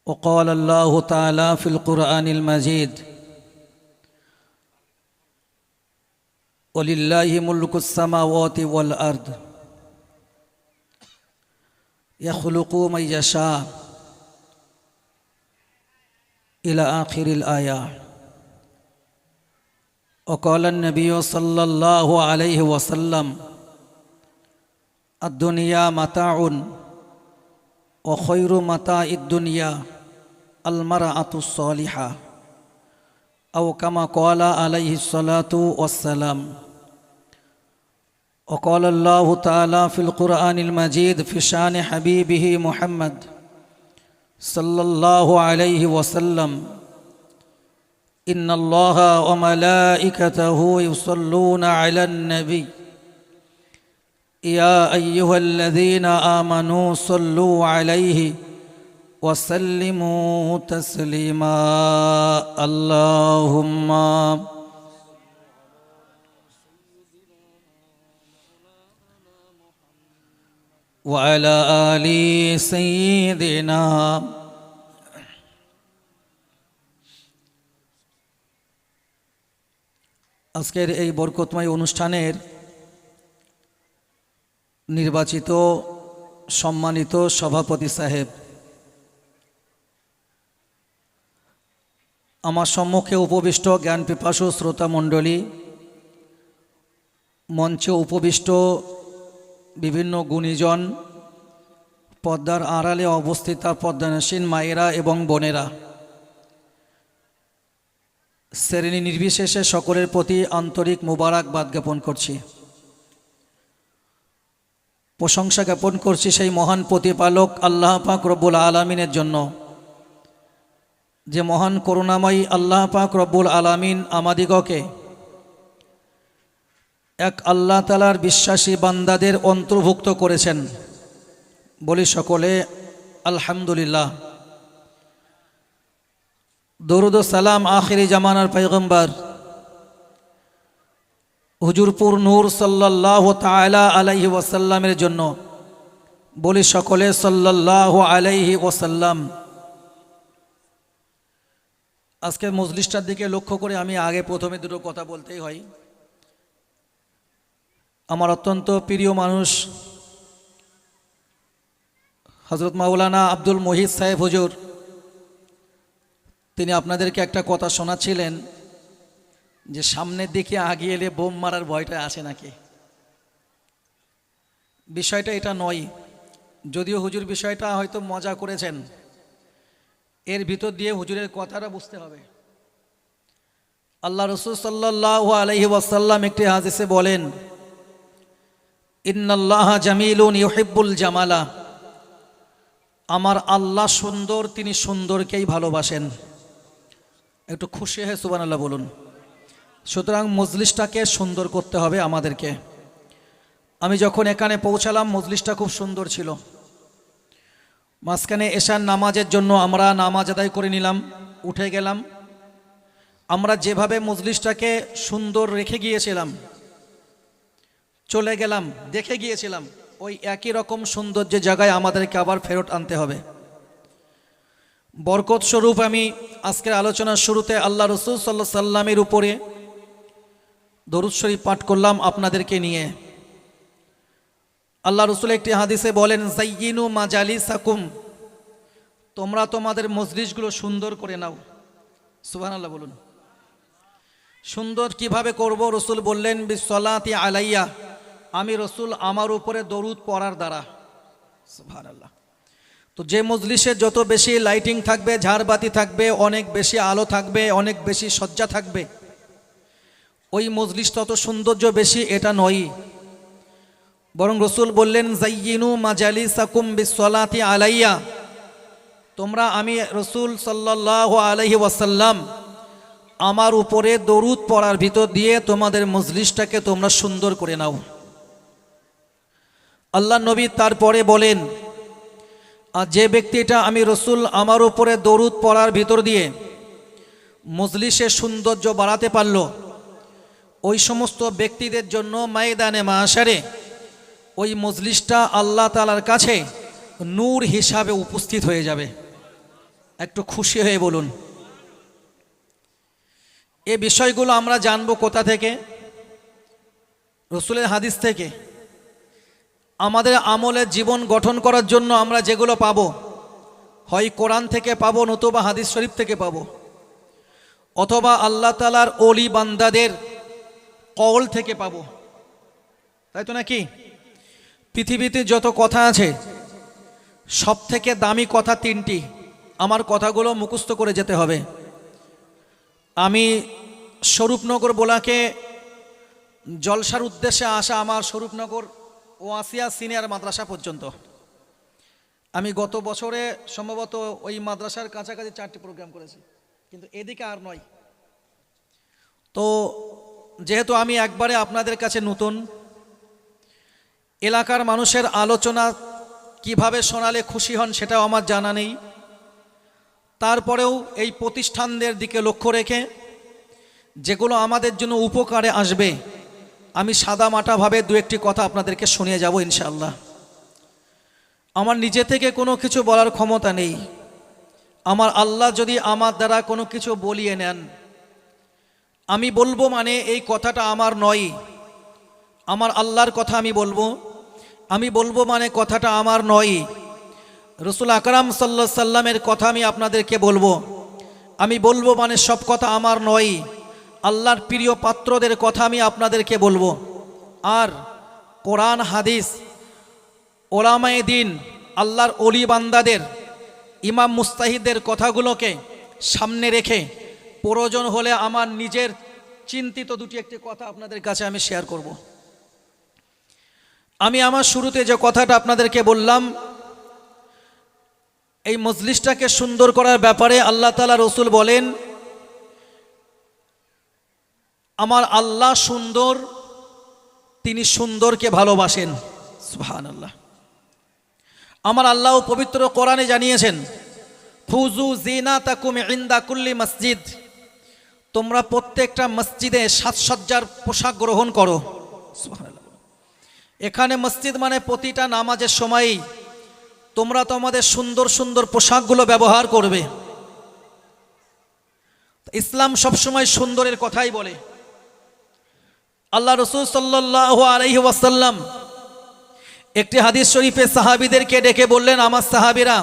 وقال الله تعالى في القرآن المجيد ولله ملك السماوات والأرض يخلق من يشاء إلى آخر الآية. وقال النبي صلى الله عليه وسلم الدنيا متاع وخير متاع الدنيا المرأة الصالحة أو كما قال عليه الصلاة والسلام. وقال الله تعالى في القرآن المجيد في شان حبيبه محمد صلى الله عليه وسلم إن الله وملائكته يصلون على النبي يا أيها الذين آمنوا صلوا عليه وسلموا تسليما. اللهم وعلى آل سيدنا আজকের এই বরকতময় অনুষ্ঠানের নির্বাচিত সম্মানিত সভাপতি সাহেব, আমার সম্মুখে উপবিষ্ট জ্ঞান পিপাসু শ্রোতা মণ্ডলী, মঞ্চে উপবিষ্ট বিভিন্ন গুণীজন, পর্দার আড়ালে অবস্থিত পর্দানসীন মায়েরা এবং বোনেরা, শ্রেণী নির্বিশেষে সকলের প্রতি আন্তরিক মোবারকবাদ জ্ঞাপন করছি। প্রশংসা জ্ঞাপন করছি সেই মহান প্রতিপালক আল্লাহ পাক রব্বুল আলামিনের জন্য, যে মহান করুণাময়ী আল্লাহ পাক রব্বুল আলামিন আমাদিগকে এক আল্লাহ তাআলার বিশ্বাসী বান্দাদের অন্তর্ভুক্ত করেছেন। বলি সকলে আলহামদুলিল্লাহ। দরুদ ও সালাম আখিরি জামানার পয়গম্বর হুজুরপুর নূর সাল্লাল্লাহু তাআলা আলাইহি ওয়াসাল্লামের জন্য। বলি সকলে সাল্লাল্লাহু আলাইহি ওয়াসাল্লাম। আজকে মজলিসটার দিকে লক্ষ্য করে আমি আগে প্রথমে দুটো কথা বলতেই হয়। আমার অত্যন্ত প্রিয় মানুষ হযরত মাওলানা আব্দুল মুহিত সাহেব হুজুর, তিনি আপনাদেরকে একটা কথা শোনাচ্ছিলেন যে সামনের দিকে আগিয়ে এলে বোম মারার ভয়টা আছে নাকি। বিষয়টা এটা নয়, যদিও হুজুর বিষয়টা হয়তো মজা করেছেন, এর ভিতর দিয়ে হুজুরের কথাটা বুঝতে হবে। আল্লাহ রাসূল সাল্লাল্লাহু আলাইহি ওয়াসাল্লাম একটি হাদিসে বলেন, ইন্নাল্লাহা জামিলুন ইউহিব্বুল জামালা। আমার আল্লাহ সুন্দর, তিনি সুন্দরকেই ভালোবাসেন। একটু খুশি হয়ে সুবহানাল্লাহ বলুন। সুতরাং মজলিসটাকে সুন্দর করতে হবে আমাদেরকে। আমি যখন এখানে পৌঁছালাম মজলিসটা খুব সুন্দর ছিল। মাঝখানে এশার নামাজের জন্য আমরা নামাজ আদায় করে নিলাম, উঠে গেলাম। আমরা যেভাবে মজলিসটাকে সুন্দর রেখে গিয়েছিলাম, চলে গেলাম, দেখে গিয়েছিলাম, ওই একই রকম সৌন্দর্য জায়গায় আমাদেরকে আবার ফেরত আনতে হবে। বরকত স্বরূপ আমি আজকের আলোচনার শুরুতে আল্লাহ রাসূল সাল্লাল্লাহু আলাইহি সাল্লামের উপরে দরুদ শরীফ পাঠ করলাম আপনাদেরকে নিয়ে। আল্লাহ রাসূল একটি হাদিসে বলেন, যায়্যিনু মাজালিসাকুম, তোমরা তোমাদের মজলিসগুলো সুন্দর করে নাও। সুবহানাল্লাহ বলুন। সুন্দর কিভাবে করব? রাসূল বললেন, বিসসালাতি আলাইয়া, আমি রাসূল আমার উপরে দরুদ পড়ার দ্বারা। সুবহানাল্লাহ। তো যে মজলিসে যত বেশি লাইটিং থাকবে, ঝাড়বাতি থাকবে, অনেক বেশি আলো থাকবে, অনেক বেশি সজ্জা থাকবে, ওই মজলিস তত সৌন্দর্য বেশি, এটা নয়। বরং রাসূল বললেন, যায়্যিনু মাজালিসাকুম বিসসালাতি আলাইয়া, তোমরা, আমি রাসূল সাল্লাল্লাহু আলাইহি ওয়াসাল্লাম, আমার উপরে দরুদ পড়ার ভিতর দিয়ে তোমাদের মজলিসটাকে তোমরা সুন্দর করে নাও। আল্লাহ নবী তারপরে বলেন, আর যে ব্যক্তিটা, আমি রাসূল আমার উপরে দরুদ পড়ার ভিতর দিয়ে মজলিসের সৌন্দর্য বাড়াতে পারল, ওই সমস্ত ব্যক্তিদের জন্য ময়দানে মাহশারে ওই মজলিসটা আল্লাহ তাআলার কাছে নূর হিসাবে উপস্থিত হয়ে যাবে। একটু খুশি হয়ে বলুন। এই বিষয়গুলো আমরা জানবো কোথা থেকে? রসুলের হাদিস থেকে। আমাদের আমলের জীবন গঠন করার জন্য আমরা যেগুলো পাবো, হয় কোরআন থেকে পাবো, নতুবা হাদিস শরীফ থেকে পাবো, অথবা আল্লাহ তাআলার ওলি বান্দাদের কওল থেকে পাবো, তাই তো নাকি? পৃথিবীতে যত কথা আছে সব থেকে দামি কথা তিনটি। আমার কথাগুলো মুখস্থ করে যেতে হবে। আমি স্বরূপনগর বোলাকে জলসার উদ্দেশ্যে আসা আমার স্বরূপনগর ওয়াসিয়া সিনিয়র মাদ্রাসা পর্যন্ত। আমি গত বছরে সম্ভবত ওই মাদ্রাসার কাছাকাছি 4টি প্রোগ্রাম করেছি, কিন্তু এদিকে আর নয়। তো যেহেতু আমি একবারে আপনাদের কাছে নতুন, এলাকার মানুষের আলোচনা কিভাবে শোনালে খুশি হন সেটাও আমার জানা নেই। তারপরেও এই প্রতিষ্ঠানদের দিকে লক্ষ্য রেখে যেগুলো আমাদের জন্য উপকারে আসবে, আমি সাদামাটাভাবে দু একটি কথা আপনাদেরকে শুনিয়ে যাব ইনশাআল্লাহ। আমার নিজে থেকে কোনো কিছু বলার ক্ষমতা নেই। আমার আল্লাহ যদি আমার দ্বারা কোনো কিছু বলিয়ে নেন, আমি বলবো মানে এই কথাটা আমার নয়, আমার আল্লাহর কথা আমি বলবো। আমি বলবো মানে কথাটা আমার নয়, রসুল আকরাম সাল্লাল্লাহু আলাইহি সাল্লামের কথা আমি আপনাদেরকে বলবো। আমি বলবো মানে সব কথা আমার নয়, আল্লাহর প্রিয় পাত্রদের কথা আমি আপনাদেরকে বলবো। আর কোরআন হাদিস, ওলামায়ে দ্বীন, আল্লাহর ওলি বান্দাদের, ইমাম মুস্তাহিদের কথাগুলোকে সামনে রেখে প্রয়োজন হলে আমার নিজের চিন্তিত দুটি একটি কথা আপনাদের কাছে আমি শেয়ার করব। আমি আমার শুরুতে যে কথাটা আপনাদেরকে বললাম, এই মজলিসটাকে সুন্দর করার ব্যাপারে আল্লাহ তাআলা রসুল বলেন, আমার আল্লাহ সুন্দর, তিনি সুন্দরকে ভালোবাসেন। সুবহানাল্লাহ। আমার আল্লাহ পবিত্র কোরআনে জানিয়েছেন, ফুজু জিনাতাকুম ইনদা কুল্লি মসজিদ, তোমরা প্রত্যেকটা মসজিদে সাজসজ্জার পোশাক গ্রহণ করো। সুবহানাল্লাহ। এখানে মসজিদ মানে প্রতিটা নামাজের সময়ই তোমরা তোমাদের সুন্দর সুন্দর পোশাকগুলো ব্যবহার করবে। ইসলাম সবসময় সুন্দরের কথাই বলে। আল্লাহ রসুল সাল্লাল্লাহু আলাইহি ওয়াসাল্লাম একটি হাদিস শরীফে সাহাবীদেরকে ডেকে বললেন, আমার সাহাবীরা,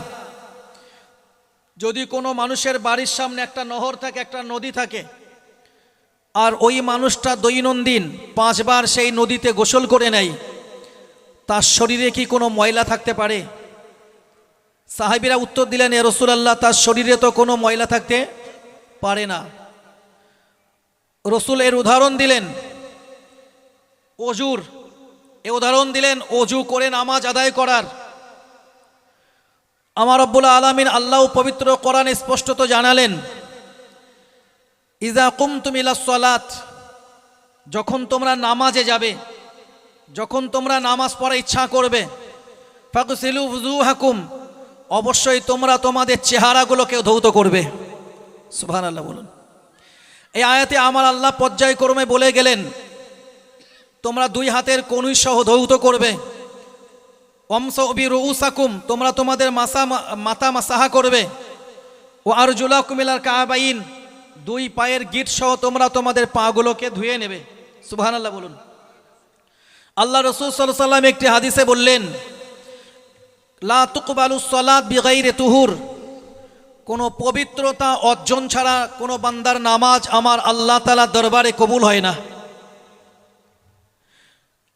যদি কোনো মানুষের বাড়ির সামনে একটা নহর থাকে, একটা নদী থাকে, আর ওই মানুষটা দৈনন্দিন 5 বার সেই নদীতে গোসল করে নেয়, তার শরীরে কি কোনো ময়লা থাকতে পারে? সাহাবীরা উত্তর দিলেন, এ রাসূলুল্লাহ, তার শরীরে তো কোনো ময়লা থাকতে পারে না। রসুল এর উদাহরণ দিলেন অজুর, এ উদাহরণ দিলেন অজু করে নামাজ আদায় করার। আমার রব্বুল আলামিন আল্লাহ পবিত্র কোরআনে স্পষ্টত জানালেন, ইজা কুমতুম ইলাস সালাত, যখন তোমরা নামাজে যাবে, যখন তোমরা নামাজ পড়া ইচ্ছা করবে, ফাগসিলু ওযুহাকুম, অবশ্যই তোমরা তোমাদের চেহারাগুলোকে ধৌত করবে। সুবহানাল্লাহ বলুন। এই আয়াতে আমার আল্লাহ পর্যায়ক্রমে বলে গেলেন, তোমরা 2 হাতের কনুই সহ ধৌত করবে। ওয়ামসাউ বিরুউসাকুম, তোমরা তোমাদের মাথা মাসাহা করবে। ও আরজুলাকুম ইলাল কাবাইন, 2 পায়ের গিট সহ তোমরা তোমাদের পাগুলোকে ধুয়ে নেবে। সুবহানাল্লাহ বলুন। আল্লাহ রাসূল সাল্লাল্লাহু আলাইহি ওয়াসাল্লাম একটি হাদিসে বললেন, লা তুকবালুস সালাত বিগাইরি তুহুর, কোনো পবিত্রতা অর্জন ছাড়া কোনো বান্দার নামাজ আমার আল্লাহ তাআলার দরবারে কবুল হয় না।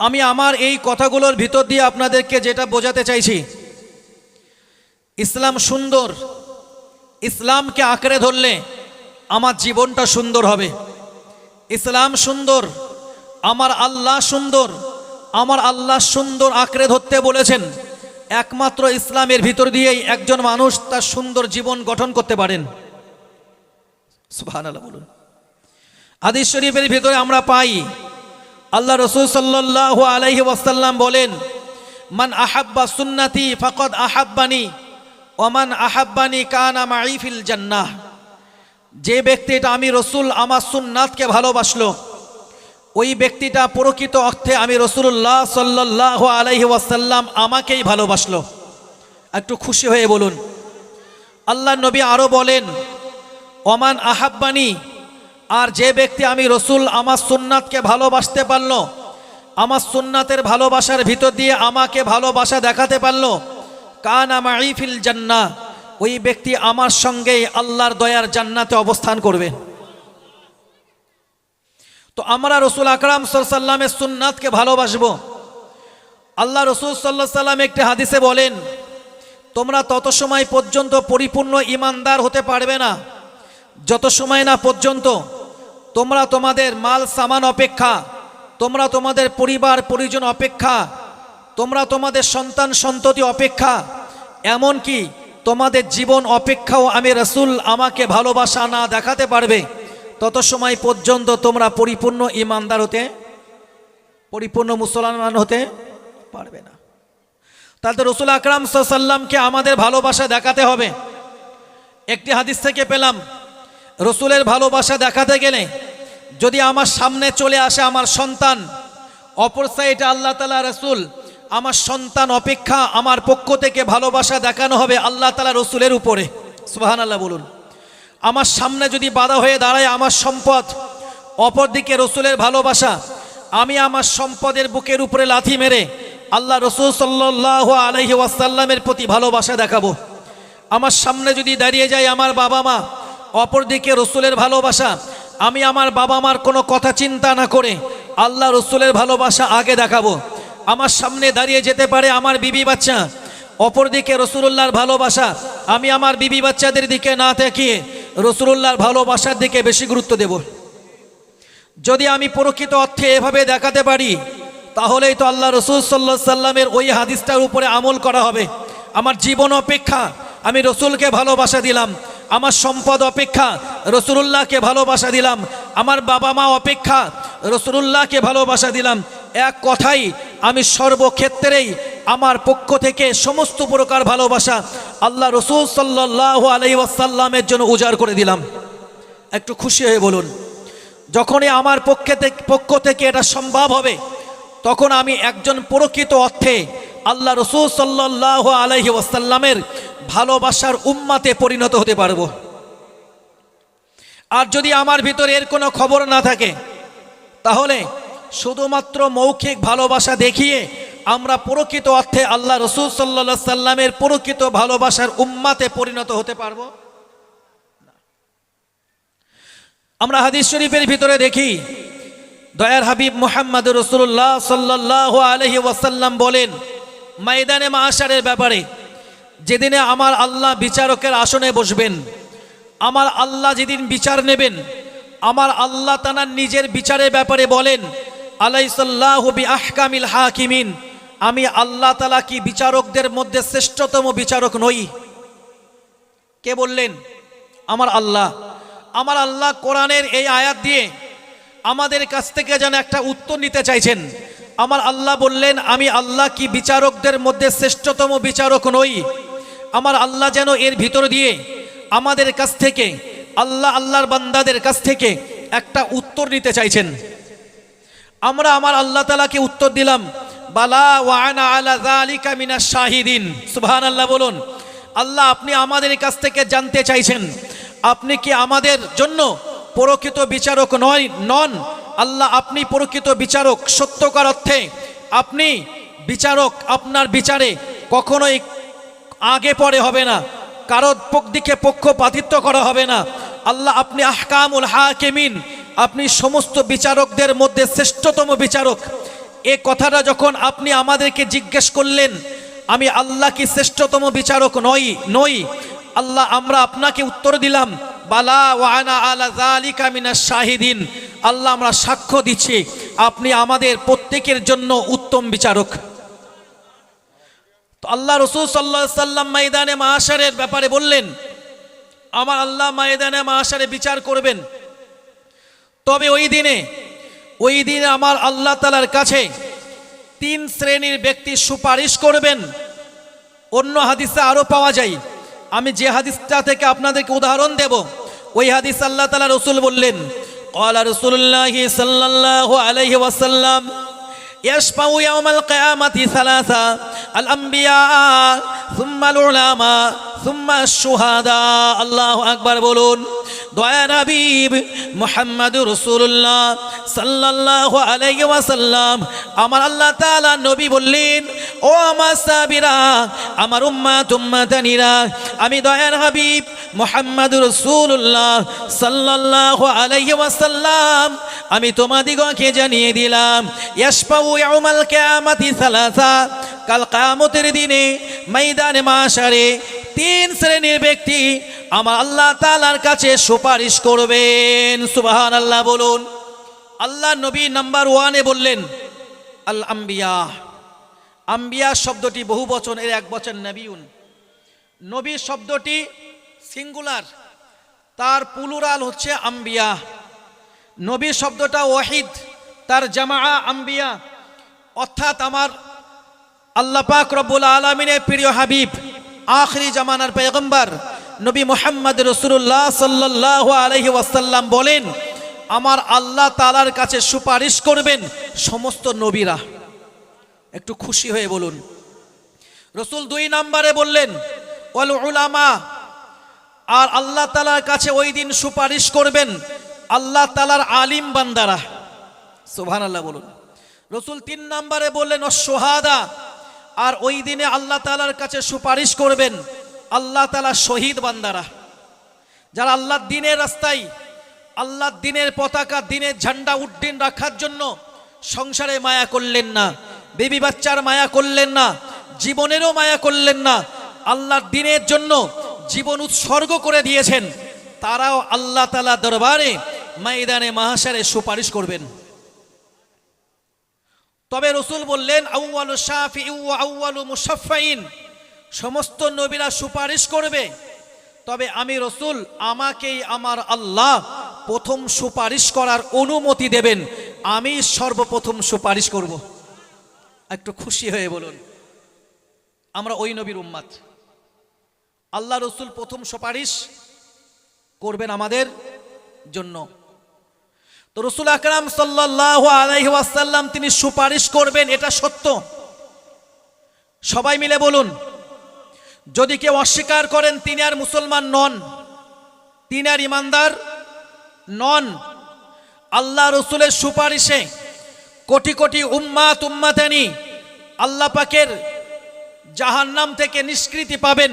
আমি আমার এই কথাগুলোর ভিতর দিয়ে আপনাদেরকে যেটা বোঝাতে চাইছি, ইসলাম সুন্দর, ইসলামকে আঁকড়ে ধরলে আমার জীবনটা সুন্দর হবে। ইসলাম সুন্দর, আমার আল্লাহ সুন্দর, আমার আল্লাহ সুন্দর আঁকড়ে ধরতে বলেছেন। একমাত্র ইসলামের ভিতর দিয়েই একজন মানুষ তার সুন্দর জীবন গঠন করতে পারেন। সুবহানাল্লাহ বলুন। হাদিস শরীফের ভিতরে আমরা পাই, আল্লাহ রাসূল সাল্লাল্লাহু আলাইহি ওয়াসাল্লাম বলেন, মান আহাব্বা সুন্নতি ফাকাদ আহাব্বানি ওয়া মান আহাব্বানি কানা মাই ফিল জান্নাহ, যে ব্যক্তিটা আমি রাসূল আমার সুন্নাতকে ভালোবাসলো, ওই ব্যক্তিটা প্রকৃত অর্থে আমি রাসূলুল্লাহ সাল্লাল্লাহু আলাইহি ওয়াসাল্লাম আমাকেই ভালোবাসলো। একটু খুশি হয়ে বলুন, আল্লাহ নবী আরো বলেন, ওমান আহাব্বানি, আর যে ব্যক্তি আমি রসুল আমার সুন্নাতকে ভালোবাসতে পারলো, আমার সুন্নাতের ভালোবাসার ভিতর দিয়ে আমাকে ভালোবাসা দেখাতে পারলো, কানা মাই ফিল জান্নাহ, ওই ব্যক্তি আমার সঙ্গেই আল্লাহর দয়ার জান্নাতে অবস্থান করবে। তো আমরা রসুল আকরাম সাল্লাল্লাহু আলাইহি ওয়াসাল্লামের সুন্নাতকে ভালোবাসবো। আল্লাহ রসুল সাল্লাল্লাহু আলাইহি ওয়াসাল্লাম একটি হাদিসে বলেন, তোমরা তত সময় পর্যন্ত পরিপূর্ণ ঈমানদার হতে পারবে না যত সময় না পর্যন্ত তোমরা তোমাদের মাল সামান অপেক্ষা, তোমরা তোমাদের পরিবার পরিজন অপেক্ষা, তোমরা তোমাদের সন্তান সন্ততি অপেক্ষা, এমনকি তোমাদের জীবন অপেক্ষাও আমি রসুল আমাকে ভালোবাসা না দেখাতে পারবে তত সময় পর্যন্ত তোমরা পরিপূর্ণ ঈমানদার হতে, পরিপূর্ণ মুসলমান হতে পারবে না। তাহলে রসুল আকরাম সাল্লাল্লাহু আলাইহি ওয়াসাল্লামকে আমাদের ভালোবাসা দেখাতে হবে। একটি হাদিস থেকে পেলাম, রসুলের ভালোবাসা দেখাতে গেলে যদি আমার সামনে চলে আসে আমার সন্তান, অপর সাইডে আল্লাহ তাআলা রসুল, আমার সন্তান অপেক্ষা আমার পক্ষ থেকে ভালোবাসা দেখানো হবে আল্লাহ তাআলা রসুলের উপরে। সুবহানাল্লাহ বলুন। আমার সামনে যদি বাধা হয়ে দাঁড়ায় আমার সম্পদ, অপর দিকে রসুলের ভালোবাসা, আমি আমার সম্পদের বুকের উপরে লাথি মেরে আল্লাহ রসুল সাল্লাল্লাহু আলাইহি ওয়াসাল্লামের প্রতি ভালোবাসা দেখাবো। আমার সামনে যদি দাঁড়িয়ে যায় আমার বাবা মা, অপর দিকে রসুলের ভালোবাসা, আমি আমার বাবা মার কোনো কথা চিন্তা না করে আল্লাহ রসুলের ভালোবাসা আগে দেখাবো। আমার সামনে দাঁড়িয়ে যেতে পারে আমার বিবি বাচ্চা, অপর দিকে রসুলুল্লাহর ভালোবাসা, আমি আমার বিবি বাচ্চাদের দিকে না তাকিয়ে রসুলুল্লাহর ভালোবাসার দিকে বেশি গুরুত্ব দেব। যদি আমি প্রকৃত অর্থে এভাবে দেখাতে পারি তাহলেই তো আল্লাহ রসুল সাল্লাল্লাহু আলাইহি ওয়াসাল্লামের ওই হাদিসটার উপরে আমল করা হবে। আমার জীবন অপেক্ষা আমি রসুলকে ভালোবাসা দিলাম, আমার সম্পদ অপেক্ষা রসুলুল্লাহকে ভালোবাসা দিলাম, আমার বাবা মা অপেক্ষা রসুলুল্লাহকে ভালোবাসা দিলাম। এক কথাই আমি সর্বক্ষেত্রেই আমার পক্ষ থেকে সমস্ত প্রকার ভালোবাসা আল্লাহ রসুল সাল্লাল্লাহু আলাইহি ওয়াসাল্লামের জন্য উজাড় করে দিলাম। একটু খুশি হয়ে বলুন, যখনই আমার পক্ষ থেকে এটা সম্ভব হবে তখন আমি একজন প্রকৃত অর্থে আল্লাহ রসুল সাল্লাল্লাহু আলাইহি ওয়াসাল্লামের ভালোবাসার উম্মাতে পরিণত হতে পারবো। আর যদি আমার ভিতরে এর কোনো খবর না থাকে তাহলে শুধুমাত্র মৌখিক ভালোবাসা দেখিয়ে আমরা প্রকৃত অর্থে আল্লাহ রসুল সাল্লাল্লাহু আলাইহি ওয়াসাল্লামের প্রকৃত ভালোবাসার উম্মাতে পরিণত হতে পারবো না। আমরা হাদিস শরীফের ভিতরে দেখি, দয়ার হাবিব মুহাম্মদ রাসূলুল্লাহ সাল্লাল্লাহু আলাইহি ওয়াসাল্লাম বলেন ময়দানে মাহশারের ব্যাপারে, যেদিনে আমার আল্লাহ বিচারকের আসনে বসবেন, আমার আল্লাহ যেদিন বিচার নেবেন, আমার আল্লাহ তাআলা নিজের বিচারের ব্যাপারে বলেন, আলাইসাল্লাহু বিআহকামিল হাকিমিন, আমি আল্লাহ তাআলা কি বিচারকদের মধ্যে শ্রেষ্ঠতম বিচারক নই? কে বললেন? আমার আল্লাহ। আমার আল্লাহ কোরআনের এই আয়াত দিয়ে আমাদের কাছ থেকে যেন একটা উত্তর নিতে চাইছেন। আমার আল্লাহ বললেন, আমি আল্লাহ কি বিচারকদের মধ্যে শ্রেষ্ঠতম বিচারক নই? আমার আল্লাহ যেন এর ভিতর দিয়ে আমাদের কাছ থেকে, আল্লাহর বান্দাদের কাছ থেকে একটা উত্তর নিতে চাইছেন। আমরা আমার আল্লাহ তাআলাকে উত্তর দিলাম, বালা ওয়া আনা আলা যালিকা মিনাশ শাহিদিন। সুবহানাল্লাহ বলুন। আল্লাহ আপনি আমাদের কাছ থেকে জানতে চাইছেন আপনি কি আমাদের জন্য প্রকৃত বিচারক নন? আল্লাহ আপনি প্রকৃত বিচারক, সত্যকার অর্থে আপনি বিচারক। আপনার বিচারে কখনোই আগে পরে হবে না, কারোর দিকে পক্ষপাতিত্ব করা হবে না। আল্লাহ আপনি আহকামুল হাকিমিন, আপনি সমস্ত বিচারকদের মধ্যে শ্রেষ্ঠতম বিচারক। এ কথাটা যখন আপনি আমাদেরকে জিজ্ঞেস করলেন, আমি আল্লাহ কি শ্রেষ্ঠতম বিচারক নই? আল্লাহ আমরা আপনাকে উত্তর দিলাম, বালা ওয়া আনা আলা যালিকা মিনাশ শাহিদিন। আল্লাহ আমরা সাক্ষ্য দিচ্ছি আপনি আমাদের প্রত্যেকের জন্য উত্তম বিচারক। তো আল্লাহ রাসূল সাল্লাল্লাহু আলাইহি ওয়াসাল্লাম ময়দানে মাহশারের ব্যাপারে বললেন, আমার আল্লাহ ময়দানে মাহশারে বিচার করবেন। তবে ওই দিনে আমার আল্লাহ তাআলার কাছে 3 শ্রেণীর ব্যক্তি সুপারিশ করবেন। অন্য হাদিসে আরো পাওয়া যায়। আমি যে হাদিসটা থেকে আপনাদেরকে উদাহরণ দেব, ওই হাদিস আল্লাহ তাআলা রাসূল বললেন, ক্বালা রাসূলুল্লাহি সাল্লাল্লাহু আলাইহি ওয়াসাল্লাম, ইয়াশফাউ ইয়াউমাল কিয়ামাতি সালাসা আল আমবিয়া সুম্মা আল উলামা সুম্মা আশ-শুহাদা। আল্লাহু আকবার বলুন। দয়ার হাবিব মুহাম্মাদুর রাসূলুল্লাহ সাল্লাল্লাহু আলাইহি ওয়াসাল্লাম আমার আল্লাহ তাআলা নবী বললেন, ও আমার সাহাবীরা, আমার উম্মাতানিরা, আমি দয়ার হাবিব মুহাম্মাদুর রাসূলুল্লাহ সাল্লাল্লাহু আলাইহি ওয়াসাল্লাম আমি তোমাদিগকে জানিয়ে দিলাম, ইয়াশফাউ ইয়াউমাল কিয়ামাতি সালাসা, কাল কিয়ামতের দিনে ময়দানে মাশারে তিন শ্রেণীর ব্যক্তি আমার আল্লাহ তাআলার কাছে সুপারিশ করবেন। সুবহানাল্লাহ বলুন। আল্লাহ নবী নাম্বার 1-এ বললেন আল আম্বিয়া। আম্বিয়া শব্দটি বহু বচন, এর এক বচন নবিউন। নবী শব্দটি সিঙ্গুলার, তার প্লুরাল হচ্ছে আম্বিয়া। নবী শব্দটা ওয়াহিদ, তার জামা আম্বিয়া। অর্থাৎ আমার আল্লাহ পাক রব্বুল আলামিনের প্রিয় হাবিব, আখিরি জামানার পয়গম্বর নবী মুহাম্মদ রাসূলুল্লাহ সাল্লাল্লাহু আলাইহি ওয়াসাল্লাম বলেন, আমার আল্লাহ তাআলার কাছে সুপারিশ করবেন সমস্ত নবীরা। একটু খুশি হয়ে বলুন। রাসূল 2 নম্বরে বললেন ওয়াল উলামা, আর আল্লাহ তাআলার কাছে ওই দিন সুপারিশ করবেন আল্লাহ তাআলার আলিম বান্দারা। সুবহানাল্লাহ বলুন। রাসূল 3 নম্বরে বললেন ওয়াশ-শুহাদা, আর ওই দিনে আল্লাহ তাআলার কাছে সুপারিশ করবেন আল্লাহ তাআলা শহীদ বান্দারা, যারা আল্লাহর দ্বীনের রাস্তায়, আল্লাহর দ্বীনের পতাকা, দ্বীনের ঝান্ডা উড্ডীন রাখার জন্য সংসারে মায়া করলেন না, বেবি বাচ্চার মায়া করলেন না, জীবনেরও মায়া করলেন না, আল্লাহর দ্বীনের জন্য জীবন উৎসর্গ করে দিয়েছেন, তারাও আল্লাহ তাআলা দরবারে ময়দানে মাহশারে সুপারিশ করবেন। তবে রাসূল বললেন আউয়ালু শাফিউ ওয়া আউয়ালু মুশাফফাইন, সমস্ত নবীরা সুপারিশ করবে, তবে আমি রাসূল, আমাকেই আমার আল্লাহ প্রথম সুপারিশ করার অনুমতি দেবেন, আমি সর্বপ্রথম সুপারিশ করব। একটু খুশি হয়ে বলুন, আমরা ওই নবীর উম্মত। আল্লাহ রাসূল প্রথম সুপারিশ করবেন আমাদের জন্য। তো রাসূল আকরাম সাল্লাল্লাহু আলাইহি ওয়াসাল্লাম তিনি সুপারিশ করবেন, এটা সত্য। সবাই মিলে বলুন। যদি কেউ অস্বীকার করেন তিনি আর মুসলমান নন, তিনি আর ইমানদার নন। আল্লাহ রাসূলের সুপারিশে কোটি কোটি উম্মাতানি আল্লাহ পাকের জাহান্নাম থেকে নিষ্কৃতি পাবেন,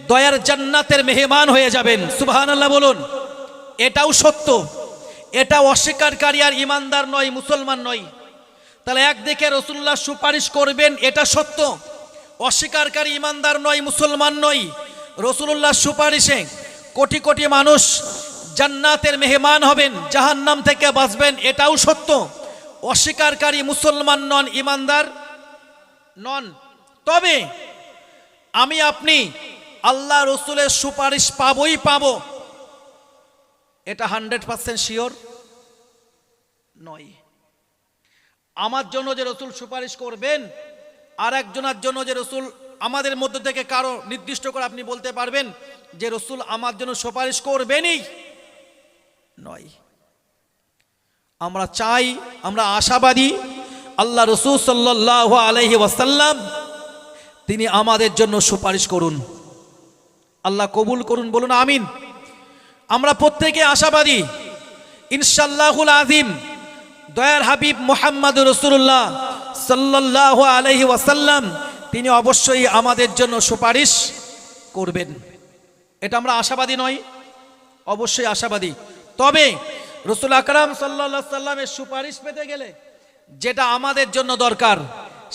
দয়ার জান্নাতের মেহমান হয়ে যাবেন। সুবহানাল্লাহ বলুন। এটাও সত্য, এটা অস্বীকারী আর ইমানদার নয়, মুসলমান নয়। তাহলে একদিকে রাসূলুল্লাহ সুপারিশ করবেন, এটা সত্য, অস্বীকারী ইমানদার নয়, মুসলমান নয়। রাসূলুল্লাহ সুপারিশে কোটি কোটি মানুষ জান্নাতের মেহমান হবেন, জাহান্নাম থেকে বাঁচবেন, এটাও সত্য, অস্বীকারী মুসলমান নন, ইমানদার নন। তবে আমি আপনি আল্লাহ রাসূলের সুপারিশ পাবই পাবো, এটা 100% শিওর নয়। আমার জন্য যে রাসূল সুপারিশ করবেন, আর একজনের জন্য যে রাসূল, আমাদের মধ্য থেকে কারো নির্দিষ্ট করে আপনি বলতে পারবেন যে রাসূল আমার জন্য সুপারিশ করবেনই নয়। আমরা চাই, আমরা আশাবাদী আল্লাহ রাসূল সাল্লাল্লাহু আলাইহি ওয়াসাল্লাম তিনি আমাদের জন্য সুপারিশ করুন। আল্লাহ কবুল করুন, বলুন আমিন। আমরা প্রত্যেকে আশাবাদী ইনশাআল্লাহুল আযীম দয়ার হাবিব মুহাম্মদুর রাসূলুল্লাহ সাল্লাল্লাহু আলাইহি ওয়াসাল্লাম তিনি অবশ্যই আমাদের জন্য সুপারিশ করবেন। এটা আমরা আশাবাদী নই, অবশ্যই আশাবাদী। তবে রাসূল আকরাম সাল্লাল্লাহু আলাইহি সাল্লামের সুপারিশ পেতে গেলে যেটা আমাদের জন্য দরকার,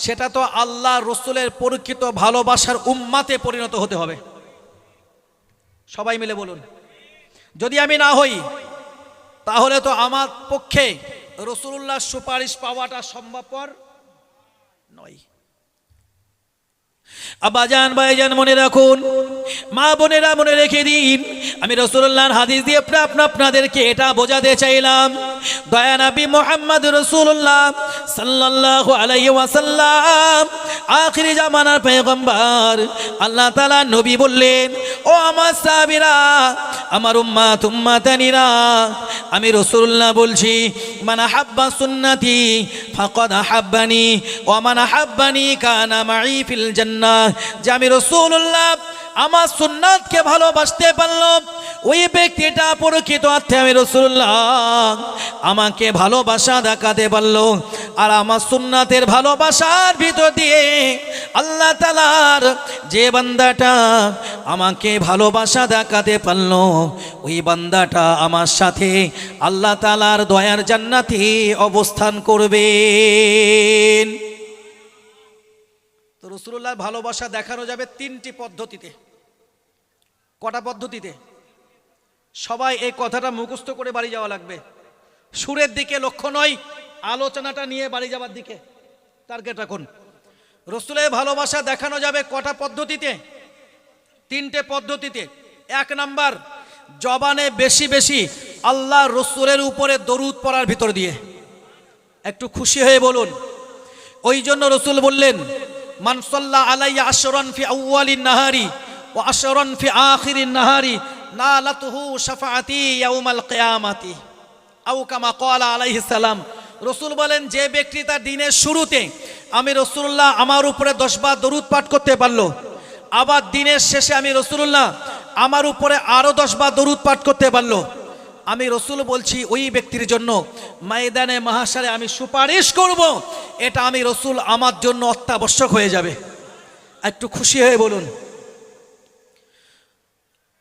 সেটা তো আল্লাহ রাসূলের পরীক্ষিত ভালোবাসার উম্মতে পরিণত হতে হবে। সবাই মিলে বলুন। যদি আমি না হই তাহলে তো আমার পক্ষে রাসূলুল্লাহর সুপারিশ পাওয়াটা সম্ভবপর নয়। আব্বাজান ভাইজান মনে রাখুন, মা বোনেরা মনে রেখে দিন, আমি রাসূলুল্লাহর হাদিস দিয়ে আপনাদেরকে এটা বোঝাতে চাইলাম দয়া নবী মুহাম্মদ রাসূলুল্লাহ সাল্লাল্লাহু আলাইহি ওয়াসাল্লাম আখিরি জামানার পয়গম্বর। আল্লাহ তাআলা নবী বললেন, ও আমার সাহাবীরা, আমার উম্মত উম্মতানিরা, আমি রাসূলুল্লাহ বলছি, মান আহাব্বা সুন্নতি ফাকাদ আহাব্বানি ওয়া মান আহাব্বানি কানা মাই ফিল জান্নাহ। যে আমি রাসূলুল্লাহ আমার সুন্নাতকে ভালোবাসতে পারলো, ওই ব্যক্তিটা প্রকৃত অর্থে আমি রাসূলুল্লাহ আমাকে ভালোবাসা দেখাতে পারলো। আর আমার সুন্নাতের ভালোবাসার ভিতর দিয়ে আল্লাহ তাআলার যে বান্দাটা আমাকে ভালোবাসা দেখাতে পারলো, ওই বান্দাটা আমার সাথে আল্লাহ তাআলার দয়ার জান্নাতে অবস্থান করবেন। তো রাসূলুল্লাহর ভালোবাসা দেখানো যাবে তিনটি পদ্ধতিতে। কটা পদ্ধতিতে? সবাই এই কথাটা মুখস্থ করে বাড়ি যাওয়া লাগবে। সুরের দিকে লক্ষ্য নয়, আলোচনাটা নিয়ে বাড়ি যাওয়ার দিকে টার্গেট রাখুন। রাসূলের ভালোবাসা দেখানো যাবে কটা পদ্ধতিতে? তিনটে পদ্ধতিতে। এক নাম্বার, জবানে বেশি বেশি আল্লাহ রাসূলের উপরে দরুদ পড়ার ভিতর দিয়ে। একটু খুশি হয়ে বলুন। ওই জন্য রাসূল বললেন, মান সাল্লা আলাইয়া আশরান ফি আউয়ালিন নাহারি ওয়া আশরান ফি আখিরিন নাহারি নালাতুহু শাফাআতি ইয়াউমাল কিয়ামাতি আও কামা ক্বালা আলাইহিস সালাম। রাসূল বলেন, যে ব্যক্তি তার দিনের শুরুতে আমি রাসূলুল্লাহ আমার উপরে 10 বার দরুদ পাঠ করতে পারলো, আবার দিনের শেষে আমি রাসূলুল্লাহ আমার উপরে আরো 10 বার দরুদ পাঠ করতে পারলো, আমি রাসূল বলছি ওই ব্যক্তির জন্য ময়দানে মাহশারে আমি সুপারিশ করব। এটা আমি রাসূল আমার জন্য অত্যাবশ্যক হয়ে যাবে। একটু খুশি হয়ে বলুন।